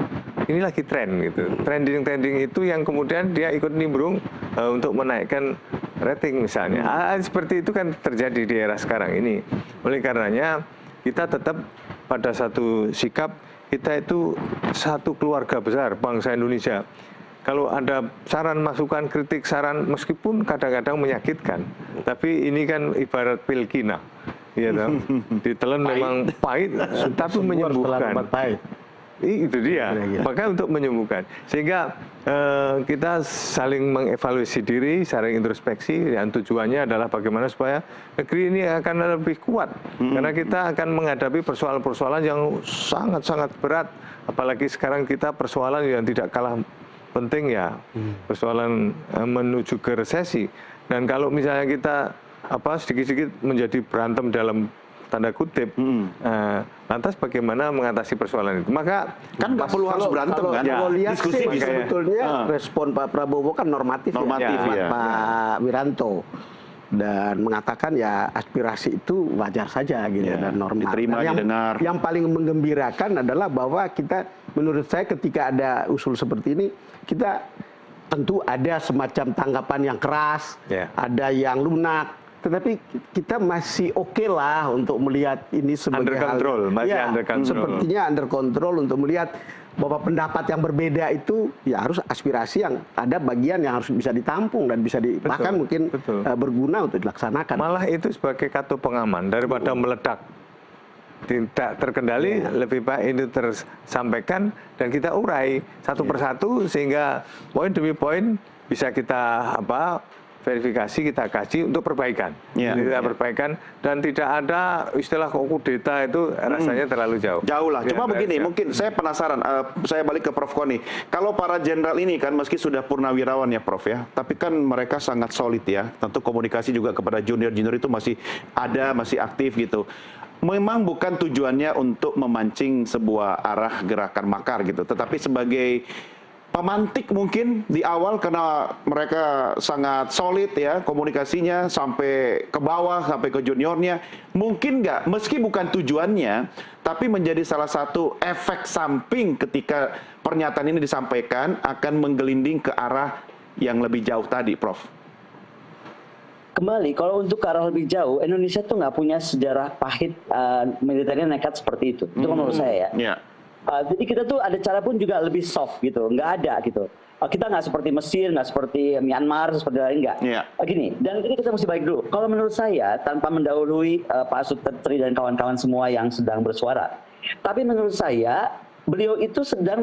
[SPEAKER 3] ini lagi tren gitu. Trending itu yang kemudian dia ikut nimbrung untuk menaikkan rating misalnya. Seperti itu kan terjadi di era sekarang ini. Oleh karenanya kita tetap pada satu sikap, kita itu satu keluarga besar bangsa Indonesia. Kalau ada saran, masukan, kritik, saran, meskipun kadang-kadang menyakitkan, tapi ini kan ibarat pil kina, ya ditelan memang pahit, tapi menyembuhkan. Itu dia, maka untuk menyembuhkan. Sehingga kita saling mengevaluasi diri, saling introspeksi, dan tujuannya adalah bagaimana supaya negeri ini akan lebih kuat. Karena kita akan menghadapi persoalan-persoalan yang sangat-sangat berat. Apalagi sekarang kita persoalan yang tidak kalah penting ya, persoalan menuju ke resesi. Dan kalau misalnya kita sedikit-sedikit menjadi berantem dalam tanda kutip, lantas bagaimana mengatasi persoalan itu? Maka
[SPEAKER 1] kan nggak perlu harus berantem kan?
[SPEAKER 2] Kalau lihat
[SPEAKER 1] diskusi
[SPEAKER 2] sih, sebetulnya respon Pak Prabowo kan normatif ya. Pak Wiranto, dan mengatakan ya aspirasi itu wajar saja gitu dan normal.
[SPEAKER 1] Diterima, didengar.
[SPEAKER 2] Yang paling menggembirakan adalah bahwa kita, menurut saya ketika ada usul seperti ini, kita tentu ada semacam tanggapan yang keras, ada yang lunak, tetapi kita masih oke lah untuk melihat ini sebagai
[SPEAKER 3] under control, under control.
[SPEAKER 2] Sepertinya under control untuk melihat bahwa pendapat yang berbeda itu ya harus aspirasi yang ada bagian yang harus bisa ditampung dan bisa bahkan mungkin berguna untuk dilaksanakan.
[SPEAKER 3] Malah itu sebagai katu pengaman daripada meledak tidak terkendali, lebih baik itu tersampaikan dan kita urai satu persatu sehingga poin demi poin bisa kita verifikasi, kita kaji untuk perbaikan.
[SPEAKER 1] Iya.
[SPEAKER 3] Kita perbaikan dan tidak ada istilah kudeta itu rasanya terlalu jauh.
[SPEAKER 1] Jauh lah. Cuma
[SPEAKER 3] Ya,
[SPEAKER 1] begini,
[SPEAKER 3] ya.
[SPEAKER 1] mungkin saya penasaran. Saya balik ke Prof. Koni. Kalau para jenderal ini kan meski sudah purnawirawan ya Prof ya, tapi kan mereka sangat solid ya. Tentu komunikasi juga kepada junior-junior itu masih ada, masih aktif gitu. Memang bukan tujuannya untuk memancing sebuah arah gerakan makar gitu, tetapi sebagai pemantik mungkin di awal karena mereka sangat solid ya komunikasinya sampai ke bawah, sampai ke juniornya. Mungkin nggak, meski bukan tujuannya, tapi menjadi salah satu efek samping ketika pernyataan ini disampaikan akan menggelinding ke arah yang lebih jauh tadi, Prof.
[SPEAKER 4] Kembali, kalau untuk ke arah lebih jauh, Indonesia tuh nggak punya sejarah pahit militernya nekat seperti itu. Itu menurut saya ya.
[SPEAKER 1] Ya.
[SPEAKER 4] Jadi kita tuh ada cara pun juga lebih soft gitu, nggak ada gitu. Kita nggak seperti Mesir, nggak seperti Myanmar, seperti lain nggak.
[SPEAKER 1] Iya.
[SPEAKER 4] Gini, dan ini kita mesti balik dulu. Kalau menurut saya, tanpa mendahului Pak Sutri dan kawan-kawan semua yang sedang bersuara, tapi menurut saya beliau itu sedang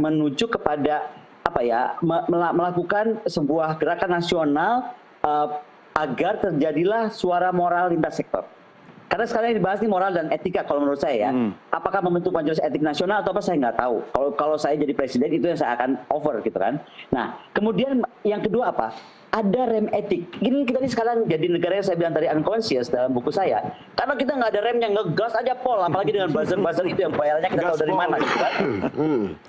[SPEAKER 4] menuju kepada apa ya, melakukan sebuah gerakan nasional agar terjadilah suara moral lintas sektor. Karena sekarang yang dibahas ini moral dan etika kalau menurut saya ya. Apakah membentuk majelis etik nasional atau apa saya nggak tahu. Kalau saya jadi presiden itu yang saya akan over gitu kan. Nah, kemudian yang kedua apa? Ada rem etik. Gini kita ini sekarang jadi negara yang saya bilang tadi unconscious dalam buku saya. Karena kita nggak ada rem yang ngegas aja pol, apalagi dengan buzzer-buzzer itu yang bayarnya kita tahu dari mana gitu kan.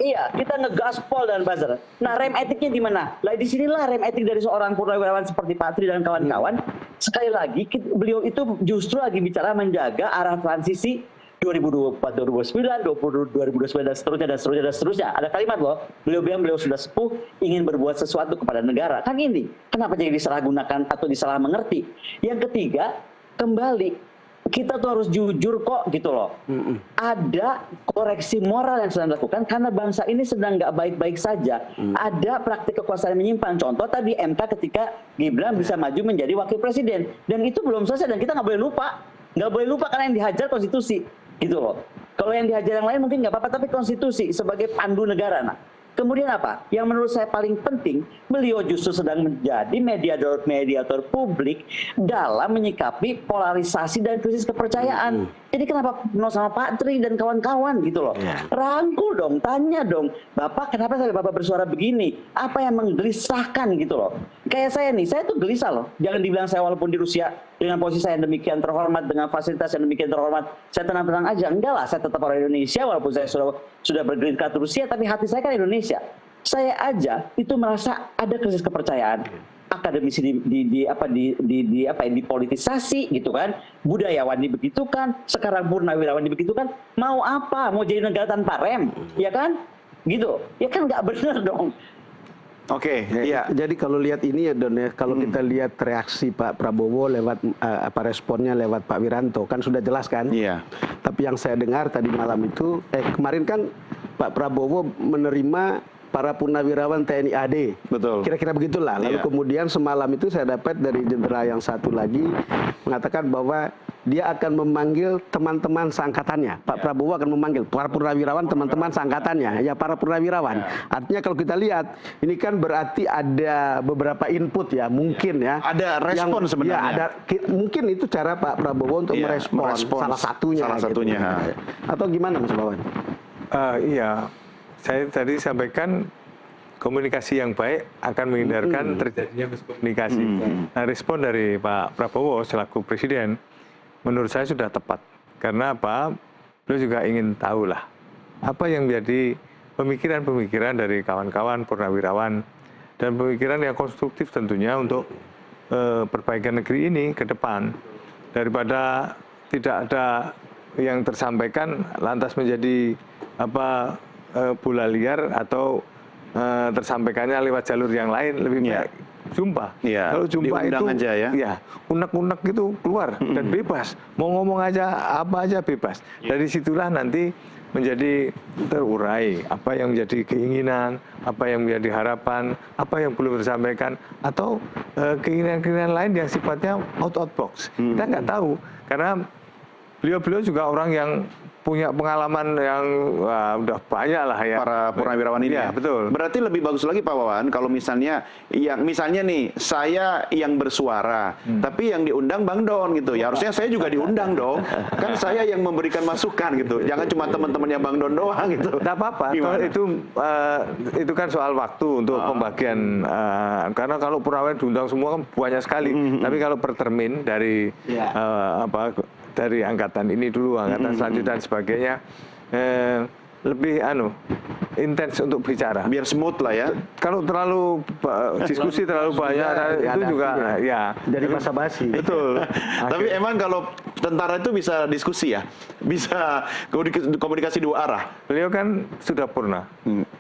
[SPEAKER 4] Iya, kita ngegas pol dan buzzer. Nah, rem etiknya di mana? Lah di sinilah rem etik dari seorang purnawirawan seperti Pak Tri dan kawan-kawan. Sekali lagi beliau itu justru lagi bicara menjaga arah transisi 2024, 2029, 2029 dan seterusnya dan seterusnya dan seterusnya. Ada kalimat loh, beliau bilang beliau sudah sepuh ingin berbuat sesuatu kepada negara. Kan ini, kenapa jadi disalahgunakan atau disalah mengerti? Yang ketiga, kembali kita tuh harus jujur kok gitu loh. Ada koreksi moral yang sedang dilakukan karena bangsa ini sedang nggak baik-baik saja. Ada praktik kekuasaan yang menyimpang. Contoh tadi MK ketika Gibran bisa maju menjadi wakil presiden dan itu belum selesai dan kita nggak boleh lupa. Nggak boleh lupa karena yang dihajar konstitusi gitu loh. Kalau yang dihajar yang lain mungkin nggak apa-apa, tapi konstitusi sebagai pandu negara. Nah, kemudian apa? Yang menurut saya paling penting, beliau justru sedang menjadi mediator publik dalam menyikapi polarisasi dan krisis kepercayaan. Jadi kenapa penuh sama Pak Tri dan kawan-kawan gitu loh. Rangkul dong, tanya dong, Bapak kenapa sampai Bapak bersuara begini? Apa yang menggelisahkan gitu loh. Kayak saya nih, saya tuh gelisah loh. Jangan dibilang saya walaupun di Rusia dengan posisi saya yang demikian terhormat, dengan fasilitas yang demikian terhormat, saya tenang-tenang aja. Enggak lah, saya tetap orang Indonesia walaupun saya sudah bergreen card Rusia, tapi hati saya kan Indonesia. Saya aja itu merasa ada krisis kepercayaan. Akademisi dipolitisasi gitu kan, budayawan dibegitukan, sekarang purnawirawan dibegitukan, mau apa? Mau jadi negara tanpa rem, ya kan? Gitu, ya kan nggak benar dong.
[SPEAKER 1] Oke, iya.
[SPEAKER 2] Jadi kalau lihat ini ya Don ya, kalau kita lihat reaksi Pak Prabowo lewat responnya lewat Pak Wiranto kan sudah jelas kan?
[SPEAKER 1] Iya.
[SPEAKER 2] Tapi yang saya dengar tadi malam itu, kemarin kan Pak Prabowo menerima para purnawirawan TNI AD.
[SPEAKER 1] Betul.
[SPEAKER 2] Kira-kira begitulah. Lalu kemudian semalam itu saya dapat dari jenderal yang satu lagi mengatakan bahwa dia akan memanggil teman-teman seangkatannya. Pak Prabowo akan memanggil para purnawirawan teman-teman seangkatannya. Ya para purnawirawan. Artinya kalau kita lihat, ini kan berarti ada beberapa input ya, mungkin ya.
[SPEAKER 1] Ada respon sebenarnya.
[SPEAKER 2] Ya, mungkin itu cara Pak Prabowo untuk merespon salah satunya.
[SPEAKER 1] Salah satunya.
[SPEAKER 2] Gitu. Atau gimana Mas Bawan?
[SPEAKER 3] Iya. Saya tadi sampaikan komunikasi yang baik akan menghindarkan terjadinya miskomunikasi. Nah, respon dari Pak Prabowo selaku presiden menurut saya sudah tepat. Karena apa? Beliau juga ingin tahu lah apa yang menjadi pemikiran-pemikiran dari kawan-kawan purnawirawan dan pemikiran yang konstruktif tentunya untuk perbaikan negeri ini ke depan. Daripada tidak ada yang tersampaikan lantas menjadi bola liar atau tersampaikannya lewat jalur yang lain lebih baik jumpa. Kalau jumpa itu
[SPEAKER 1] aja ya.
[SPEAKER 3] Unek-unek gitu keluar dan bebas. Mau ngomong aja apa aja bebas. Dari situlah nanti menjadi terurai apa yang menjadi keinginan, apa yang menjadi harapan, apa yang belum tersampaikan atau keinginan-keinginan lain yang sifatnya out box. Kita nggak tahu karena beliau juga orang yang punya pengalaman yang udah banyak lah ya.
[SPEAKER 1] Para purnawirawan ini
[SPEAKER 3] ya. Betul.
[SPEAKER 1] Berarti lebih bagus lagi Pak Wawan kalau misalnya nih saya yang bersuara, tapi yang diundang Bang Don gitu. Ya harusnya saya juga diundang dong. Kan saya yang memberikan masukan gitu. Jangan cuma teman-temannya Bang Don doang gitu.
[SPEAKER 3] Tidak apa-apa. Itu kan soal waktu untuk pembagian. Karena kalau purnawirawan diundang semua kan banyak sekali. Tapi kalau per termin dari dari angkatan ini dulu, angkatan selanjutnya dan sebagainya, lebih intens untuk bicara.
[SPEAKER 1] Biar smooth lah ya.
[SPEAKER 3] Kalau terlalu diskusi terlalu banyak, itu juga ya.
[SPEAKER 2] Jadi basa-basi.
[SPEAKER 1] Betul. Tapi emang kalau tentara itu bisa diskusi ya, bisa komunikasi dua arah.
[SPEAKER 3] Beliau kan sudah purna.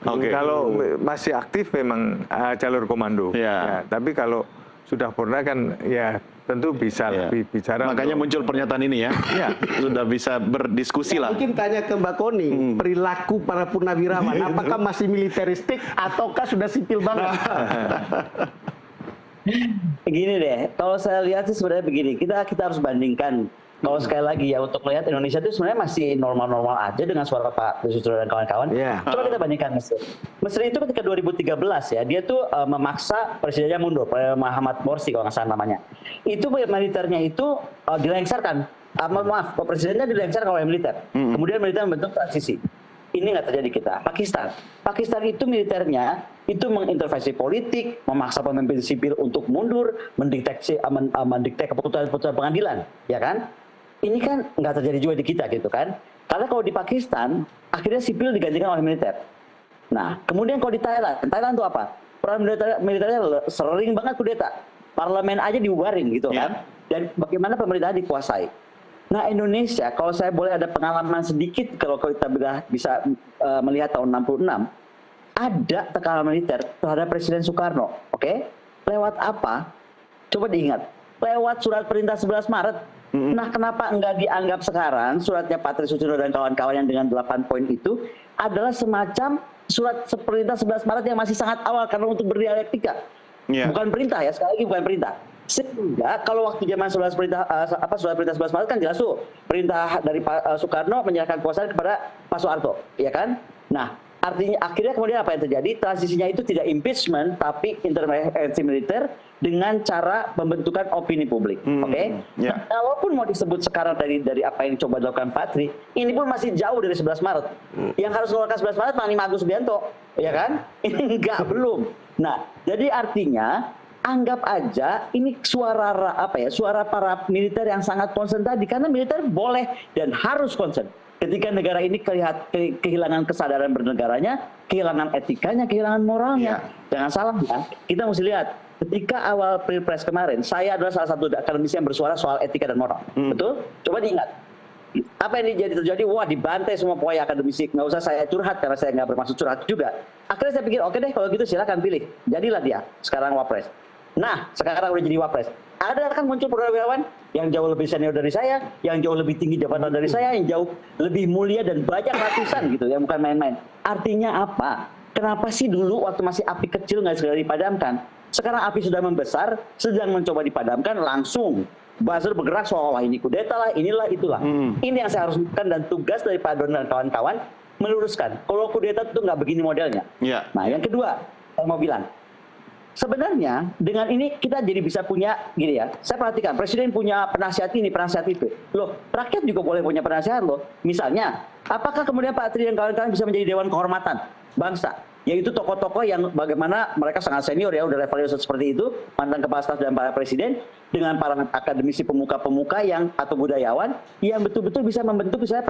[SPEAKER 1] Oke.
[SPEAKER 3] Kalau masih aktif memang jalur komando.
[SPEAKER 1] Ya.
[SPEAKER 3] Tapi kalau sudah purna kan ya tentu bisa bicara.
[SPEAKER 1] Makanya muncul pernyataan ini ya.
[SPEAKER 3] Ya.
[SPEAKER 1] Sudah bisa berdiskusi lah.
[SPEAKER 2] Mungkin tanya ke Mbak Koni, perilaku para purnawirawan, apakah masih militeristik ataukah sudah sipil banget?
[SPEAKER 4] Gini deh, kalau saya lihat sih sebenarnya begini, kita harus bandingkan. Kalau sekali lagi ya, untuk melihat Indonesia itu sebenarnya masih normal-normal aja dengan suara Pak Yusril dan kawan-kawan. Coba kita bandingkan Mesir. Mesir itu ketika 2013 ya, dia tuh memaksa presidennya mundur, Muhammad Morsi kalau nggak salah namanya. Itu militernya itu dilengsarkan. Maaf, presidennya dilengsarkan oleh militer. Kemudian militer membentuk transisi. Ini nggak terjadi kita. Pakistan itu militernya itu mengintervensi politik, memaksa pemimpin sipil untuk mundur, mendikte keputusan pengadilan, ya kan? Ini kan nggak terjadi juga di kita gitu kan? Karena kalau di Pakistan akhirnya sipil digantikan oleh militer. Nah, kemudian kalau di Thailand itu apa? Peran militernya sering banget kudeta. Parlemen aja dibubarin gitu kan? Dan bagaimana pemerintahan dikuasai? Nah, Indonesia, kalau saya boleh ada pengalaman sedikit, kalau kita bisa melihat tahun 66, ada tekanan militer terhadap Presiden Soekarno, oke? Lewat apa? Coba diingat, lewat surat perintah 11 Maret. Nah, kenapa enggak dianggap sekarang suratnya Pak Tri Sucipto dan kawan-kawan yang dengan 8 poin itu adalah semacam surat perintah 11 Maret yang masih sangat awal karena untuk berdialektika. Bukan perintah ya, sekali lagi bukan perintah. Sehingga kalau waktu zaman surat perintah 11 Maret kan jelas tuh perintah dari Pak Soekarno menyerahkan kekuasaan kepada Pak Soeharto, ya kan? Nah, artinya akhirnya kemudian apa yang terjadi? Transisinya itu tidak impeachment tapi intervensi militer dengan cara pembentukan opini publik, oke? Nah, kalaupun mau disebut sekarang dari apa yang coba dilakukan Patri, ini pun masih jauh dari 11 Maret. Yang harus mengeluarkan 11 Maret Panglima Agus Subianto, ya kan? Ini enggak belum. Nah, jadi artinya anggap aja ini suara suara para militer yang sangat konsen tadi, karena militer boleh dan harus konsen. Ketika negara ini kehilangan kesadaran bernegaranya, kehilangan etikanya, kehilangan moralnya. Jangan salah ya, kita mesti lihat. Ketika awal Pilpres kemarin, saya adalah salah satu akademisi yang bersuara soal etika dan moral. Betul? Coba diingat. Apa yang terjadi? Wah, dibantai semua pokoknya akademisi. Nggak usah saya curhat, karena saya nggak bermaksud curhat juga. Akhirnya saya pikir, oke deh kalau gitu silakan pilih. Jadilah dia sekarang Wapres. Nah, sekarang udah jadi Wapres. Ada kan muncul purnawirawan yang jauh lebih senior dari saya, yang jauh lebih tinggi jabatan dari saya, yang jauh lebih mulia dan banyak ratusan gitu, yang bukan main-main. Artinya apa? Kenapa sih dulu waktu masih api kecil nggak segera dipadamkan? Sekarang api sudah membesar, sedang mencoba dipadamkan, langsung buzzer bergerak seolah-olah ini kudeta lah, inilah, itulah. Ini yang saya harus lakukan dan tugas dari Pak Don dan kawan-kawan meluruskan. Kalau kudeta itu nggak begini modelnya. Nah, yang kedua, saya mau bilang, sebenarnya dengan ini kita jadi bisa punya gini ya. Saya perhatikan presiden punya penasihat ini, penasihat itu. Loh, rakyat juga boleh punya penasihat loh. Misalnya, apakah kemudian Pak Tri dan kawan-kawan bisa menjadi Dewan Kehormatan Bangsa? Yaitu tokoh-tokoh yang bagaimana mereka sangat senior ya, udah levelnya seperti itu, mantan kepala staf dan para presiden, dengan para akademisi pemuka-pemuka yang atau budayawan yang betul-betul bisa membentuk misalnya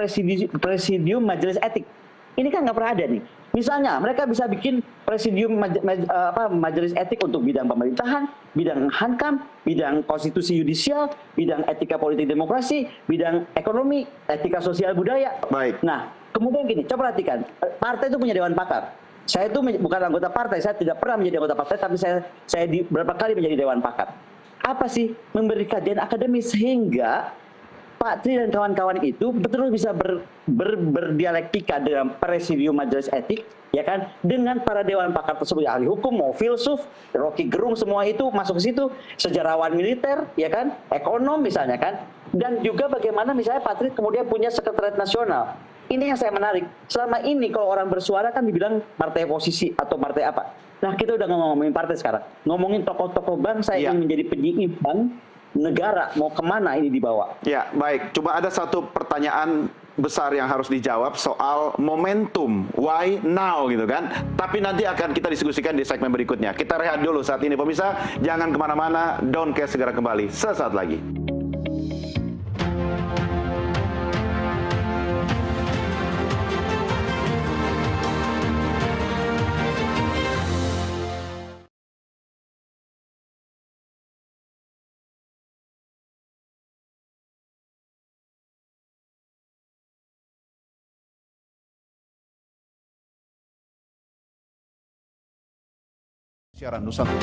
[SPEAKER 4] presidium majelis etik. Ini kan nggak pernah ada nih. Misalnya mereka bisa bikin presidium majelis etik untuk bidang pemerintahan, bidang hankam, bidang konstitusi yudisial, bidang etika politik demokrasi, bidang ekonomi, etika sosial budaya.
[SPEAKER 1] Baik.
[SPEAKER 4] Nah, kemudian gini, coba perhatikan, partai itu punya dewan pakar. Saya itu bukan anggota partai, saya tidak pernah menjadi anggota partai, tapi saya berapa kali menjadi dewan pakar. Apa sih? Memberi kajian akademis sehingga Pak Tri dan kawan-kawan itu betul bisa berdialektika dengan presidium majelis etik, ya kan, dengan para dewan pakar tersebut, ahli hukum, mau filsuf, Rocky Gerung, semua itu masuk ke situ, sejarawan militer, ya kan, ekonom misalnya kan, dan juga bagaimana misalnya Pak Tri kemudian punya sekretariat nasional. Ini yang saya menarik. Selama ini kalau orang bersuara kan dibilang partai oposisi atau partai apa. Nah, kita udah ngomongin partai sekarang, ngomongin tokoh-tokoh bangsa yang menjadi penyeimbang negara, mau kemana ini dibawa?
[SPEAKER 1] Ya, baik. Cuma ada satu pertanyaan besar yang harus dijawab soal momentum, why now gitu kan. Tapi nanti akan kita diskusikan di segmen berikutnya. Kita rehat dulu saat ini pemirsa, jangan kemana-mana, Downcast segera kembali sesaat lagi. Siaran Nusantara.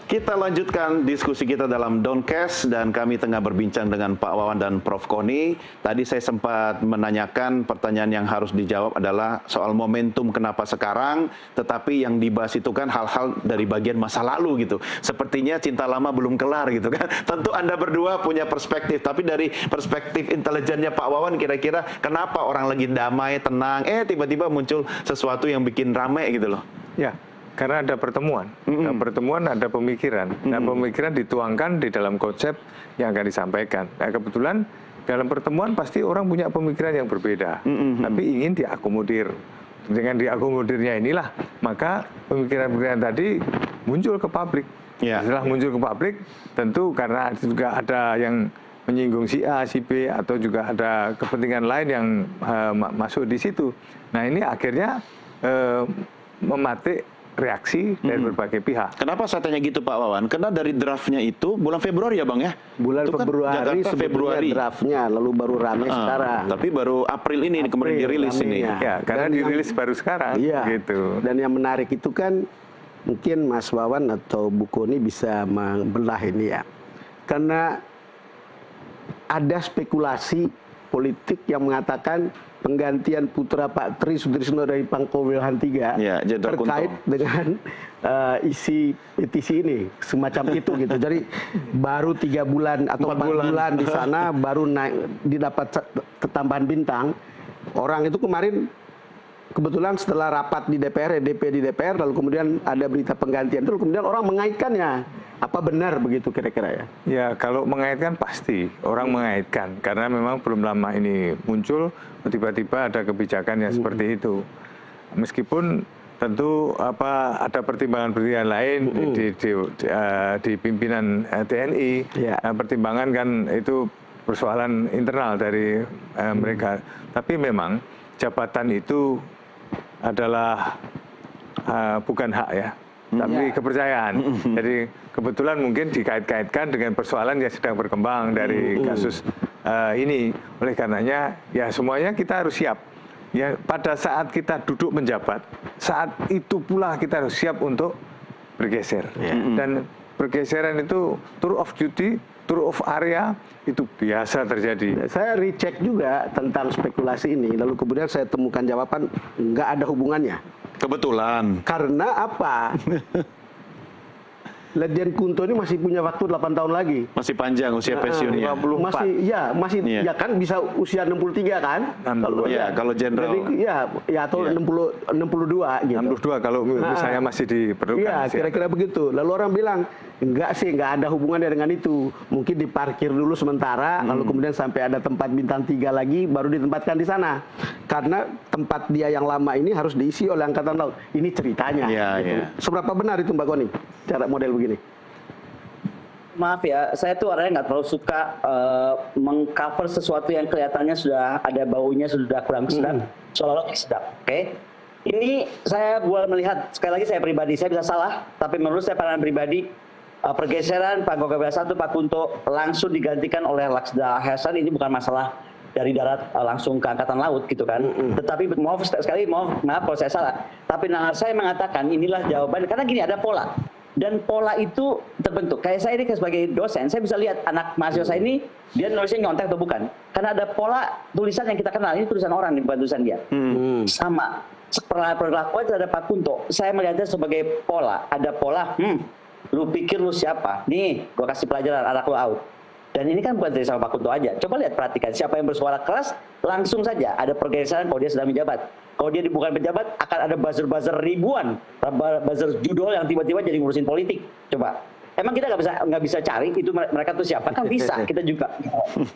[SPEAKER 1] Kita lanjutkan diskusi kita dalam Downcast dan kami tengah berbincang dengan Pak Wawan dan Prof. Koni. Tadi saya sempat menanyakan pertanyaan yang harus dijawab adalah soal momentum kenapa sekarang, tetapi yang dibahas itu kan hal-hal dari bagian masa lalu gitu. Sepertinya cinta lama belum kelar gitu kan. Tentu Anda berdua punya perspektif, tapi dari perspektif intelijennya Pak Wawan kira-kira kenapa orang lagi damai, tenang, tiba-tiba muncul sesuatu yang bikin rame gitu loh.
[SPEAKER 3] Ya, karena ada pertemuan. Nah, pertemuan ada pemikiran. Nah, pemikiran dituangkan di dalam konsep yang akan disampaikan. Nah, kebetulan dalam pertemuan pasti orang punya pemikiran yang berbeda, tapi ingin diakomodir. Dengan diakomodirnya inilah, maka pemikiran-pemikiran tadi muncul ke publik.
[SPEAKER 1] Ya.
[SPEAKER 3] Setelah muncul ke publik, tentu karena juga ada yang menyinggung si A, si B, atau juga ada kepentingan lain yang masuk di situ. Nah, ini akhirnya mematik reaksi dari berbagai pihak.
[SPEAKER 1] Kenapa saya tanya gitu Pak Wawan? Karena dari draftnya itu bulan Februari ya Bang ya?
[SPEAKER 2] Bulan
[SPEAKER 1] Itu kan
[SPEAKER 2] Februari
[SPEAKER 1] Jakarta Februari
[SPEAKER 2] draftnya, lalu baru ramai sekarang.
[SPEAKER 1] Tapi baru April ini kemudian dirilis ini.
[SPEAKER 2] ramenya.
[SPEAKER 3] Ya, karena dirilis baru sekarang.
[SPEAKER 2] Iya.
[SPEAKER 3] Gitu.
[SPEAKER 2] Dan yang menarik itu kan mungkin Mas Wawan atau Bu Koni bisa membelah ini ya. Karena ada spekulasi politik yang mengatakan penggantian putra Pak Tri Sutrisno dari Pangko Wilhan III
[SPEAKER 1] Ya, Jenderal
[SPEAKER 2] terkait
[SPEAKER 1] Kunto.
[SPEAKER 2] dengan isi petisi ini, semacam itu gitu. Jadi baru 3 bulan atau 4 bulan di sana baru naik didapat ketambahan bintang. Orang itu kemarin kebetulan setelah rapat di DPR, DP di DPR, lalu kemudian ada berita penggantian itu, lalu kemudian orang mengaitkannya. Apa benar begitu kira-kira ya?
[SPEAKER 3] Ya, kalau mengaitkan pasti orang mengaitkan karena memang belum lama ini muncul tiba-tiba ada kebijakan yang seperti itu. Meskipun tentu ada pertimbangan-pertimbangan lain di pimpinan TNI.
[SPEAKER 2] Ya.
[SPEAKER 3] Pertimbangan kan itu persoalan internal dari mereka. Tapi memang jabatan itu adalah bukan hak ya, tapi kepercayaan. Jadi kebetulan mungkin dikait-kaitkan dengan persoalan yang sedang berkembang dari kasus ini. Oleh karenanya ya semuanya kita harus siap. Ya, pada saat kita duduk menjabat, saat itu pula kita harus siap untuk bergeser. Dan pergeseran itu tour of duty, tour of area itu biasa terjadi.
[SPEAKER 2] Saya recheck juga tentang spekulasi ini, lalu kemudian saya temukan jawaban nggak ada hubungannya.
[SPEAKER 1] Kebetulan.
[SPEAKER 2] Karena apa? Ledjen Kunto ini masih punya waktu 8 tahun lagi.
[SPEAKER 1] Masih panjang usia pensiunnya.
[SPEAKER 2] Masih ya kan bisa usia 63 kan?
[SPEAKER 1] Kalau jenderal.
[SPEAKER 2] Jadi atau 62 gitu.
[SPEAKER 3] 62 kalau misalnya masih diperlukan.
[SPEAKER 2] Iya, kira-kira begitu. Lalu orang bilang, enggak sih, enggak ada hubungannya dengan itu. Mungkin diparkir dulu sementara, lalu kemudian sampai ada tempat bintang 3 lagi, baru ditempatkan di sana. Karena tempat dia yang lama ini harus diisi oleh Angkatan Laut. Ini ceritanya.
[SPEAKER 1] Iya,
[SPEAKER 2] gitu.
[SPEAKER 1] iya.
[SPEAKER 2] Seberapa benar itu Mbak Koni, cara model begini?
[SPEAKER 4] Maaf ya, saya tuh orangnya nggak terlalu suka mengcover sesuatu yang kelihatannya sudah ada baunya, sudah kurang sedap, seolah-olah sedap. Oke? Ini saya boleh melihat, sekali lagi saya pribadi, saya bisa salah, tapi menurut saya pandangan pribadi, pergeseran Pak Gokabel 1, Pak Kunto langsung digantikan oleh Laksda Hasan ini bukan masalah dari darat langsung ke angkatan laut gitu kan. Tetapi maaf kalau saya salah. Tapi nalar saya mengatakan inilah jawaban karena gini ada pola. Dan pola itu terbentuk. Kayak saya ini sebagai dosen, saya bisa lihat anak mahasiswa saya ini dia nulisnya nyontek atau bukan. Karena ada pola tulisan yang kita kenal. Ini tulisan orang nih, bukan tulisan dia. Sama. Perlakuan terhadap Pak Kunto, saya melihatnya sebagai pola. Ada pola, lu pikir lu siapa? Nih, gua kasih pelajaran anak lu out. Dan ini kan bukan dari sama Pak Kunto aja. Coba lihat, perhatikan. Siapa yang bersuara keras, langsung saja ada pergeseran kalau dia sedang menjabat. Kalau dia bukan pejabat, akan ada buzzer-buzzer ribuan, buzzer judul yang tiba-tiba jadi ngurusin politik. Coba. Emang kita nggak bisa cari itu mereka tuh siapa? Kan bisa, kita juga.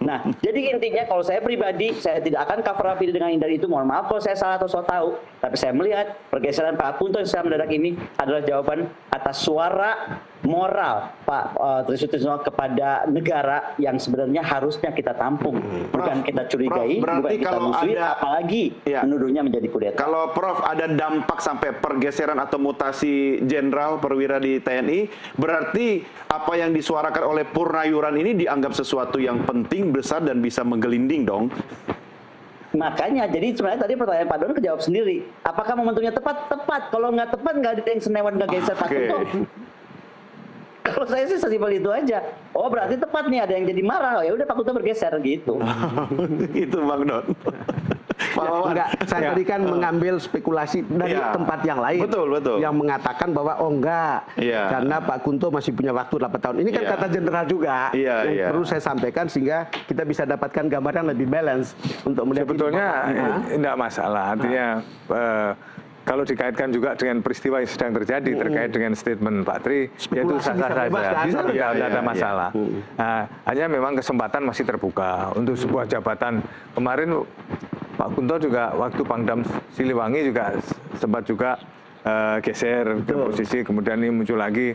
[SPEAKER 4] Nah, jadi intinya kalau saya pribadi, saya tidak akan cover up ini dengan hindar itu. Mohon maaf kalau saya salah atau so tahu. Tapi saya melihat pergeseran Pak Kunto yang saya mendadak ini adalah jawaban atas suara moral Pak Trisutrisno kepada negara yang sebenarnya harusnya kita tampung, bukan kita curigai, bukan kita musuhi, apalagi menuduhnya menjadi kudeta.
[SPEAKER 1] Kalau Prof ada dampak sampai pergeseran atau mutasi jenderal perwira di TNI, berarti apa yang disuarakan oleh Purnawirawan ini dianggap sesuatu yang penting, besar, dan bisa menggelinding dong.
[SPEAKER 4] Makanya, jadi sebenarnya tadi pertanyaan Pak Don kejawab sendiri. Apakah momentumnya tepat? Tepat. Kalau nggak tepat, nggak ada yang senewan nggak geser Pak Kunto. Kalau saya sih sesimpel itu aja. Oh berarti tepat nih, ada yang jadi marah. Oh, ya udah Pak Kunto bergeser gitu.
[SPEAKER 1] Itu Bang Don.
[SPEAKER 2] Enggak, saya tadi kan mengambil spekulasi dari tempat yang lain.
[SPEAKER 1] Betul.
[SPEAKER 2] Yang mengatakan bahwa enggak, karena Pak Kunto masih punya waktu 8 tahun. Ini kan kata jenderal juga yang perlu saya sampaikan sehingga kita bisa dapatkan gambaran lebih balance untuk melihat.
[SPEAKER 3] Sebetulnya enggak masalah. Artinya kalau dikaitkan juga dengan peristiwa yang sedang terjadi terkait dengan statement Pak Tri, yaitu sah-sah saja, tidak ada masalah. Nah, hanya memang kesempatan masih terbuka untuk sebuah jabatan. Kemarin Pak Kunto juga waktu Pangdam Siliwangi juga sempat juga geser ke posisi, kemudian ini muncul lagi.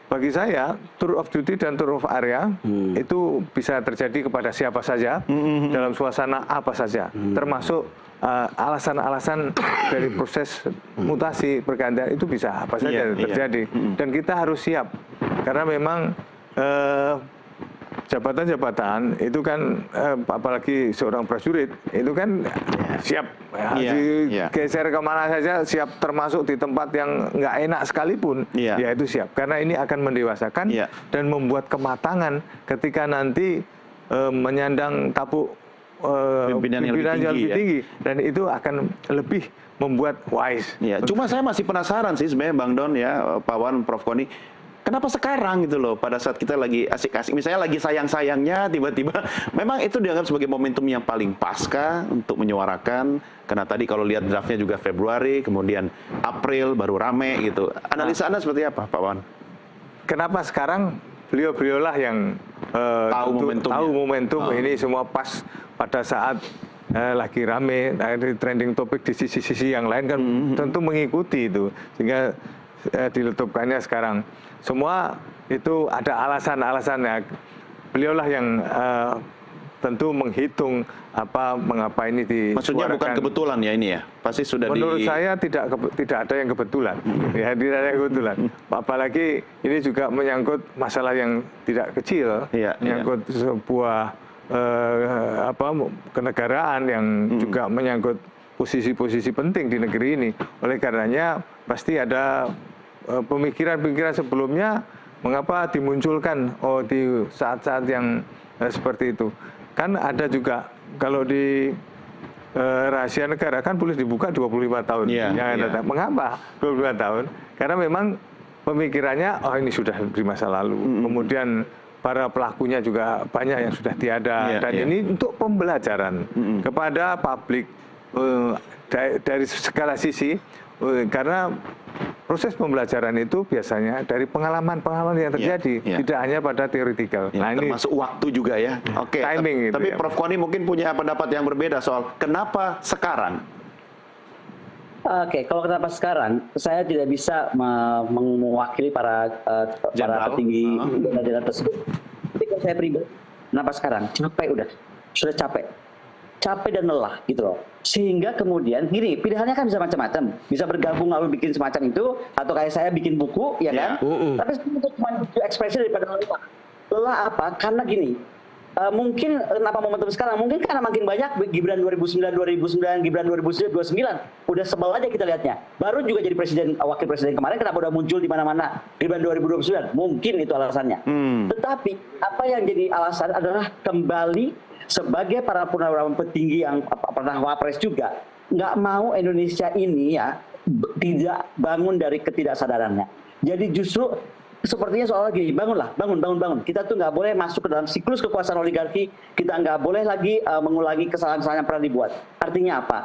[SPEAKER 3] Bagi saya, tour of duty dan tour of area itu bisa terjadi kepada siapa saja, dalam suasana apa saja, termasuk alasan-alasan dari proses mutasi pergantian itu bisa apa saja terjadi. Dan kita harus siap, karena memang jabatan-jabatan itu kan apalagi seorang prajurit itu kan siap digeser kemana saja, siap, termasuk di tempat yang nggak enak sekalipun ya itu siap, karena ini akan mendewasakan dan membuat kematangan ketika nanti menyandang tabuk pimpinan yang lebih tinggi, dan itu akan lebih membuat wise.
[SPEAKER 1] Cuma saya masih penasaran sih sebenarnya Bang Don Pak Wan, Prof Koni, kenapa sekarang gitu loh, pada saat kita lagi asik-asik, misalnya lagi sayang-sayangnya, tiba-tiba memang itu dianggap sebagai momentum yang paling pasca untuk menyuarakan, karena tadi kalau lihat draftnya juga Februari, kemudian April baru rame gitu. Analisa Anda seperti apa Pak Wan?
[SPEAKER 3] Kenapa sekarang? Beliau-beliaulah yang tahu momentum ini semua pas pada saat lagi rame, trending topik di sisi-sisi yang lain kan tentu mengikuti itu, sehingga diletupkannya sekarang. Semua itu ada alasan-alasannya. Beliaulah yang tentu menghitung mengapa ini disuarakan.
[SPEAKER 1] Maksudnya bukan kebetulan ya ini ya? Pasti sudah
[SPEAKER 3] menurut saya tidak ada yang kebetulan. Ya, tidak ada yang kebetulan. Apalagi ini juga menyangkut masalah yang tidak kecil, menyangkut sebuah kenegaraan yang juga menyangkut posisi-posisi penting di negeri ini. Oleh karenanya pasti ada pemikiran-pemikiran sebelumnya mengapa dimunculkan di saat-saat yang seperti itu. Kan ada juga kalau di rahasia negara kan boleh dibuka 25 tahun. Mengapa 25 tahun? Karena memang pemikirannya ini sudah di masa lalu. Kemudian para pelakunya juga banyak yang sudah tiada, dan ini untuk pembelajaran kepada publik dari segala sisi, karena proses pembelajaran itu biasanya dari pengalaman-pengalaman yang terjadi, tidak hanya pada teoretikal.
[SPEAKER 1] Nah, termasuk waktu juga ya. Oke.
[SPEAKER 3] Timing.
[SPEAKER 1] Tapi Prof Koni mungkin punya pendapat yang berbeda soal kenapa sekarang.
[SPEAKER 4] Oke, kalau kenapa sekarang, saya tidak bisa mewakili para petinggi daerah tersebut. Tapi kalau saya pribadi, kenapa sekarang? Sudah capek dan lelah gitu loh. Sehingga kemudian gini, pilihannya kan bisa macam-macam. Bisa bergabung lalu bikin semacam itu, atau kayak saya bikin buku, ya kan? Tapi untuk ekspresi daripada lelah. Lelah apa? Karena gini, mungkin kenapa momentum sekarang? Mungkin karena makin banyak Gibran 2009, Gibran 2029. Udah sebel aja kita lihatnya. Baru juga jadi presiden, wakil presiden kemarin, kenapa udah muncul di mana-mana Gibran 2029? Mungkin itu alasannya. Tetapi apa yang jadi alasan adalah kembali sebagai para purnawirawan petinggi yang pernah wapres juga, nggak mau Indonesia ini ya tidak bangun dari ketidaksadarannya. Jadi justru sepertinya soal lagi, bangun. Kita tuh nggak boleh masuk ke dalam siklus kekuasaan oligarki. Kita nggak boleh lagi mengulangi kesalahan-kesalahan yang pernah dibuat. Artinya apa?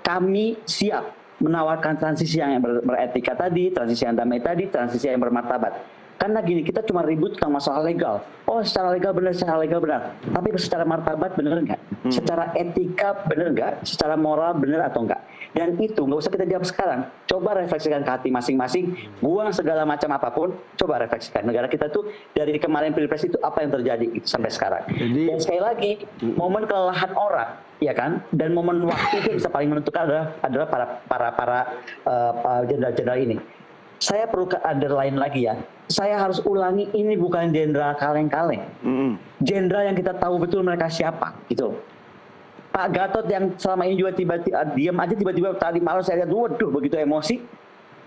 [SPEAKER 4] Kami siap menawarkan transisi yang beretika tadi, transisi yang damai tadi, transisi yang bermartabat. Karena gini, kita cuma ribut tentang masalah legal. Oh, secara legal benar, secara legal benar. Tapi secara martabat benar nggak? Secara etika benar nggak? Secara moral benar atau enggak? Dan itu nggak usah kita jawab sekarang. Coba refleksikan ke hati masing-masing. Buang segala macam apapun. Coba refleksikan. Negara kita tuh dari kemarin pilpres itu apa yang terjadi itu sampai sekarang. Dan sekali lagi, momen kelelahan orang, ya kan? Dan momen waktu itu bisa paling menentukan adalah para jenderal-jenderal ini. Saya perlu underline lagi ya. Saya harus ulangi, ini bukan jenderal kaleng-kaleng. Jenderal yang kita tahu betul mereka siapa, gitu. Pak Gatot yang selama ini juga tiba-tiba diam aja, tiba-tiba tadi malam saya lihat, waduh begitu emosi.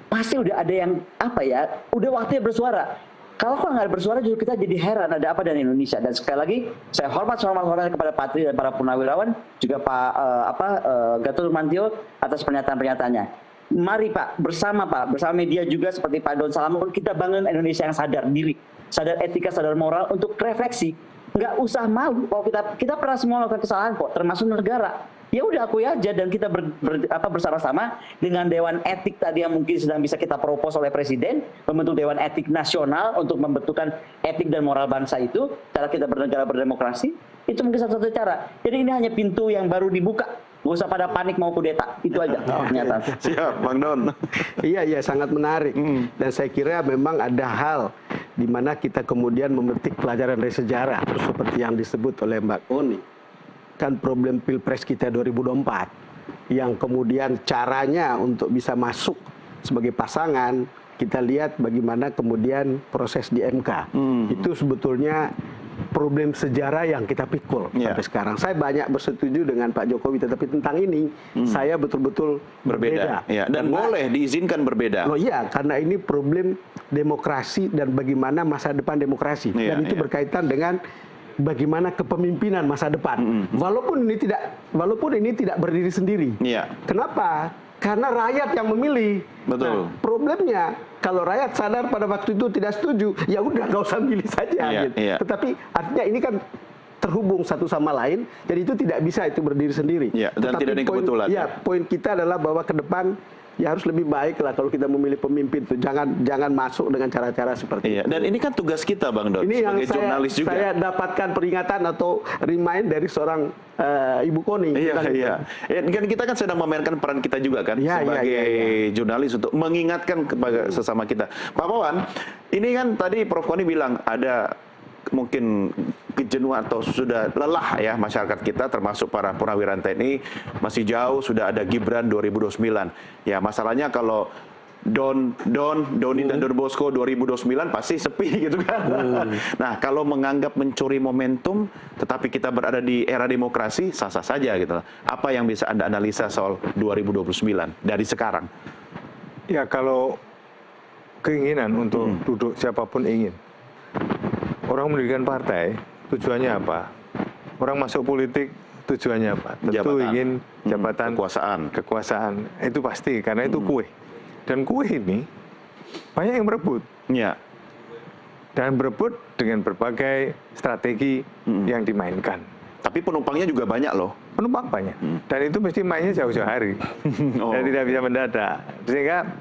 [SPEAKER 4] Pasti udah ada yang apa ya? Udah waktunya bersuara. Kalau nggak bersuara justru kita jadi heran ada apa dengan Indonesia. Dan sekali lagi saya hormat kepada Pak Tri dan para purnawirawan, juga Pak Gatot Nurmantio atas pernyataan-pernyataannya. Mari Pak, bersama media juga seperti Pak Don Salamun, kita bangun Indonesia yang sadar diri, sadar etika, sadar moral untuk refleksi. Nggak usah malu, kalau kita pernah semua melakukan kesalahan kok, termasuk negara. Ya udah akui aja dan kita bersama-sama dengan Dewan Etik tadi yang mungkin sedang bisa kita propos oleh Presiden, membentuk Dewan Etik Nasional untuk membentukkan etik dan moral bangsa itu, cara kita bernegara berdemokrasi, itu mungkin satu-satu cara. Jadi ini hanya pintu yang baru dibuka. Nggak usah pada panik mau kudeta, itu aja pernyataan.
[SPEAKER 1] Siap, Bang Don.
[SPEAKER 2] Iya, sangat menarik. Dan saya kira memang ada hal di mana kita kemudian memetik pelajaran dari sejarah, seperti yang disebut oleh Mbak Koni. Kan problem Pilpres kita 2024, yang kemudian caranya untuk bisa masuk sebagai pasangan, kita lihat bagaimana kemudian proses di MK. Itu sebetulnya problem sejarah yang kita pikul sampai sekarang. Saya banyak bersetuju dengan Pak Jokowi, tetapi tentang ini saya betul-betul berbeda.
[SPEAKER 1] Ya, dan boleh diizinkan berbeda.
[SPEAKER 2] Oh iya, karena ini problem demokrasi dan bagaimana masa depan demokrasi. Dan itu berkaitan dengan bagaimana kepemimpinan masa depan. Walaupun ini tidak berdiri sendiri. Kenapa? Karena rakyat yang memilih.
[SPEAKER 1] Betul.
[SPEAKER 2] Nah, problemnya kalau rakyat sadar pada waktu itu tidak setuju, ya udah nggak usah milih saja. Gitu. Tetapi artinya ini kan terhubung satu sama lain, jadi itu tidak bisa itu berdiri sendiri.
[SPEAKER 1] Dan tidak ada yang kebetulan.
[SPEAKER 2] Poin kita adalah bahwa ke depan ya harus lebih baik lah kalau kita memilih pemimpin itu, jangan masuk dengan cara-cara seperti itu.
[SPEAKER 1] Dan ini kan tugas kita, Bang Don,
[SPEAKER 2] ini
[SPEAKER 1] sebagai jurnalis juga.
[SPEAKER 2] Saya dapatkan peringatan atau remind dari seorang Ibu Koni.
[SPEAKER 1] Kan kita kan sedang memainkan peran kita juga kan sebagai jurnalis untuk mengingatkan kepada sesama kita. Pak Wawan, ini kan tadi Prof Koni bilang ada mungkin kejenuhan atau sudah lelah ya masyarakat kita, termasuk para purnawirawan TNI, masih jauh, sudah ada Gibran 2029. Ya masalahnya kalau Doni dan Don Bosco 2029 pasti sepi gitu kan. Nah kalau menganggap mencuri momentum, tetapi kita berada di era demokrasi, sah-sah saja gitu. Apa yang bisa Anda analisa soal 2029 dari sekarang?
[SPEAKER 3] Ya kalau keinginan untuk duduk siapapun ingin. Orang mendirikan partai, tujuannya apa? Orang masuk politik, tujuannya apa? Tentu ingin jabatan, kekuasaan. Itu pasti, karena itu kue. Dan kue ini, banyak yang berebut. Dan berebut dengan berbagai strategi yang dimainkan.
[SPEAKER 1] Tapi penumpangnya juga banyak loh.
[SPEAKER 3] Penumpang banyak. Dan itu mesti mainnya jauh-jauh hari. Dan tidak bisa mendadak. Sehingga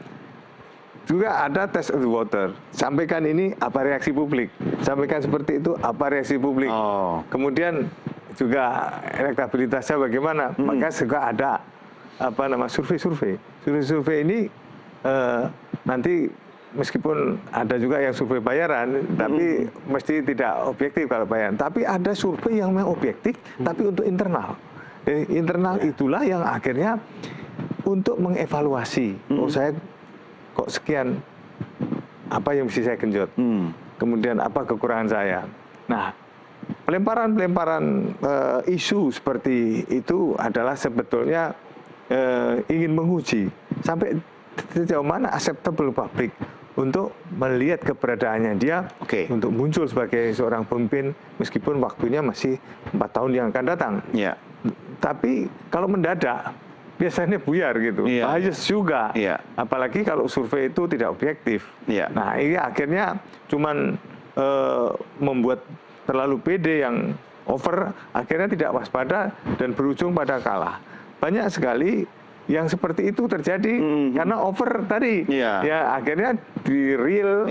[SPEAKER 3] juga ada test of the water. Sampaikan ini apa reaksi publik. Sampaikan seperti itu apa reaksi publik. Kemudian juga elektabilitasnya bagaimana. Maka juga ada survei-survei. Survei ini nanti meskipun ada juga yang survei bayaran, tapi mesti tidak objektif kalau bayaran. Tapi ada survei yang memang objektif, tapi untuk internal. Internal itulah yang akhirnya untuk mengevaluasi. Oh saya kok sekian, apa yang mesti saya genjot, kemudian apa kekurangan saya. Nah, pelemparan isu seperti itu adalah sebetulnya ingin menguji sampai sejauh mana acceptable publik untuk melihat keberadaannya dia untuk muncul sebagai seorang pemimpin meskipun waktunya masih 4 tahun yang akan datang.
[SPEAKER 1] Ya.
[SPEAKER 3] Tapi kalau mendadak biasanya buyar gitu, bias juga. Apalagi kalau survei itu tidak objektif. Nah ini akhirnya cuman membuat terlalu pede yang over, akhirnya tidak waspada dan berujung pada kalah. Banyak sekali yang seperti itu terjadi karena over tadi. Ya akhirnya di real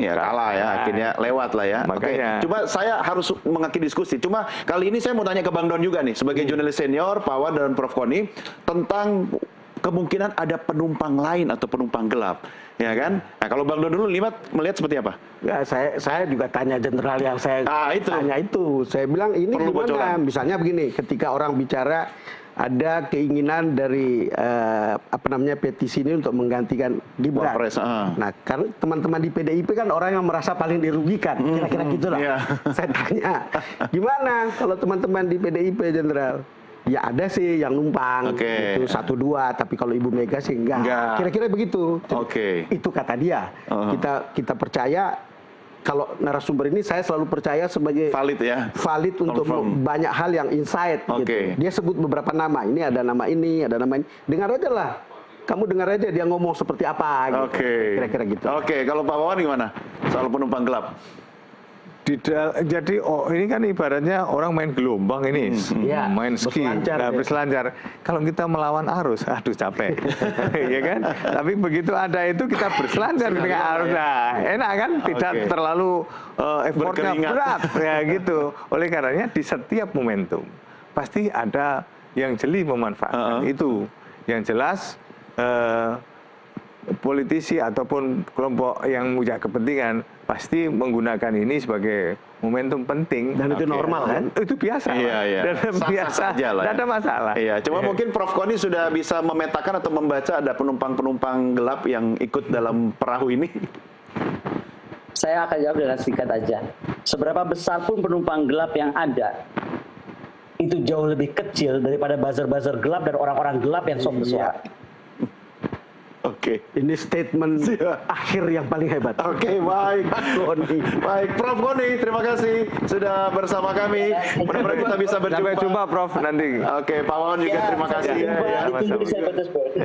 [SPEAKER 1] kalah ya, akhirnya lewat lah ya.
[SPEAKER 3] Makanya.
[SPEAKER 1] Coba saya harus mengakhiri diskusi. Cuma kali ini saya mau tanya ke Bang Don juga nih sebagai jurnalis senior, Pak Wawan dan Prof Koni tentang kemungkinan ada penumpang lain atau penumpang gelap, ya kan? Nah, kalau Bang Don dulu melihat seperti apa?
[SPEAKER 2] Ya, saya juga tanya jenderal yang saya tanya itu. Saya bilang ini
[SPEAKER 1] perlu
[SPEAKER 2] gimana?
[SPEAKER 1] bocoran.
[SPEAKER 2] Misalnya begini, ketika orang bicara ada keinginan dari petisi ini untuk menggantikan Gibran. Nah, karena teman-teman di PDIP kan orang yang merasa paling dirugikan, kira-kira gitulah. Saya tanya, gimana kalau teman-teman di PDIP jenderal? Ya ada sih yang numpang, itu 1-2, tapi kalau Ibu Mega sih enggak. Kira-kira begitu. Itu kata dia. Kita percaya, kalau narasumber ini saya selalu percaya sebagai valid untuk banyak hal yang insight. Gitu. Dia sebut beberapa nama, ini ada nama ini, ada nama ini. Dengar aja lah. Kamu dengar aja dia ngomong seperti apa. Gitu. Kira-kira gitu.
[SPEAKER 1] Kalau Pak Wawan gimana soal penumpang gelap?
[SPEAKER 3] Jadi ini kan ibaratnya orang main gelombang ini, main ski, berselancar. Kalau kita melawan arus, aduh capek, ya kan? Tapi begitu ada itu kita berselancar dengan arus, nah enak kan? Tidak terlalu effortnya berat, ya gitu. Oleh karenanya di setiap momentum pasti ada yang jeli memanfaatkan itu. Yang jelas politisi ataupun kelompok yang punya kepentingan pasti menggunakan ini sebagai momentum penting.
[SPEAKER 2] Dan itu normal kan?
[SPEAKER 3] Itu biasa. Dan biasa, tidak ada masalah.
[SPEAKER 1] Cuma mungkin Prof Koni sudah bisa memetakan atau membaca ada penumpang-penumpang gelap yang ikut dalam perahu ini.
[SPEAKER 4] Saya akan jawab dengan singkat aja. Seberapa besar pun penumpang gelap yang ada, itu jauh lebih kecil daripada buzzer-buzzer gelap dan orang-orang gelap yang sok bersuara.
[SPEAKER 2] Ini statement akhir yang paling hebat.
[SPEAKER 1] Baik. Baik, Prof Koni, terima kasih sudah bersama kami. Mudah-mudahan kita bisa berjumpa.
[SPEAKER 3] Sampai jumpa, Prof, nanti.
[SPEAKER 1] Pak Wawan juga terima kasih.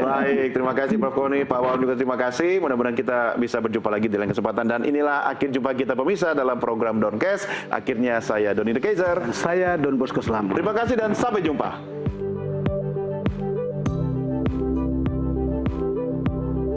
[SPEAKER 1] Baik, terima kasih Prof Koni, Pak Wawan juga terima kasih. Mudah-mudahan kita bisa berjumpa lagi di lain kesempatan. Dan inilah akhir jumpa kita pemirsa dalam program Doncast. Akhirnya saya Doni The Kaiser.
[SPEAKER 2] Saya Don Bosco Slamet.
[SPEAKER 1] Terima kasih dan sampai jumpa.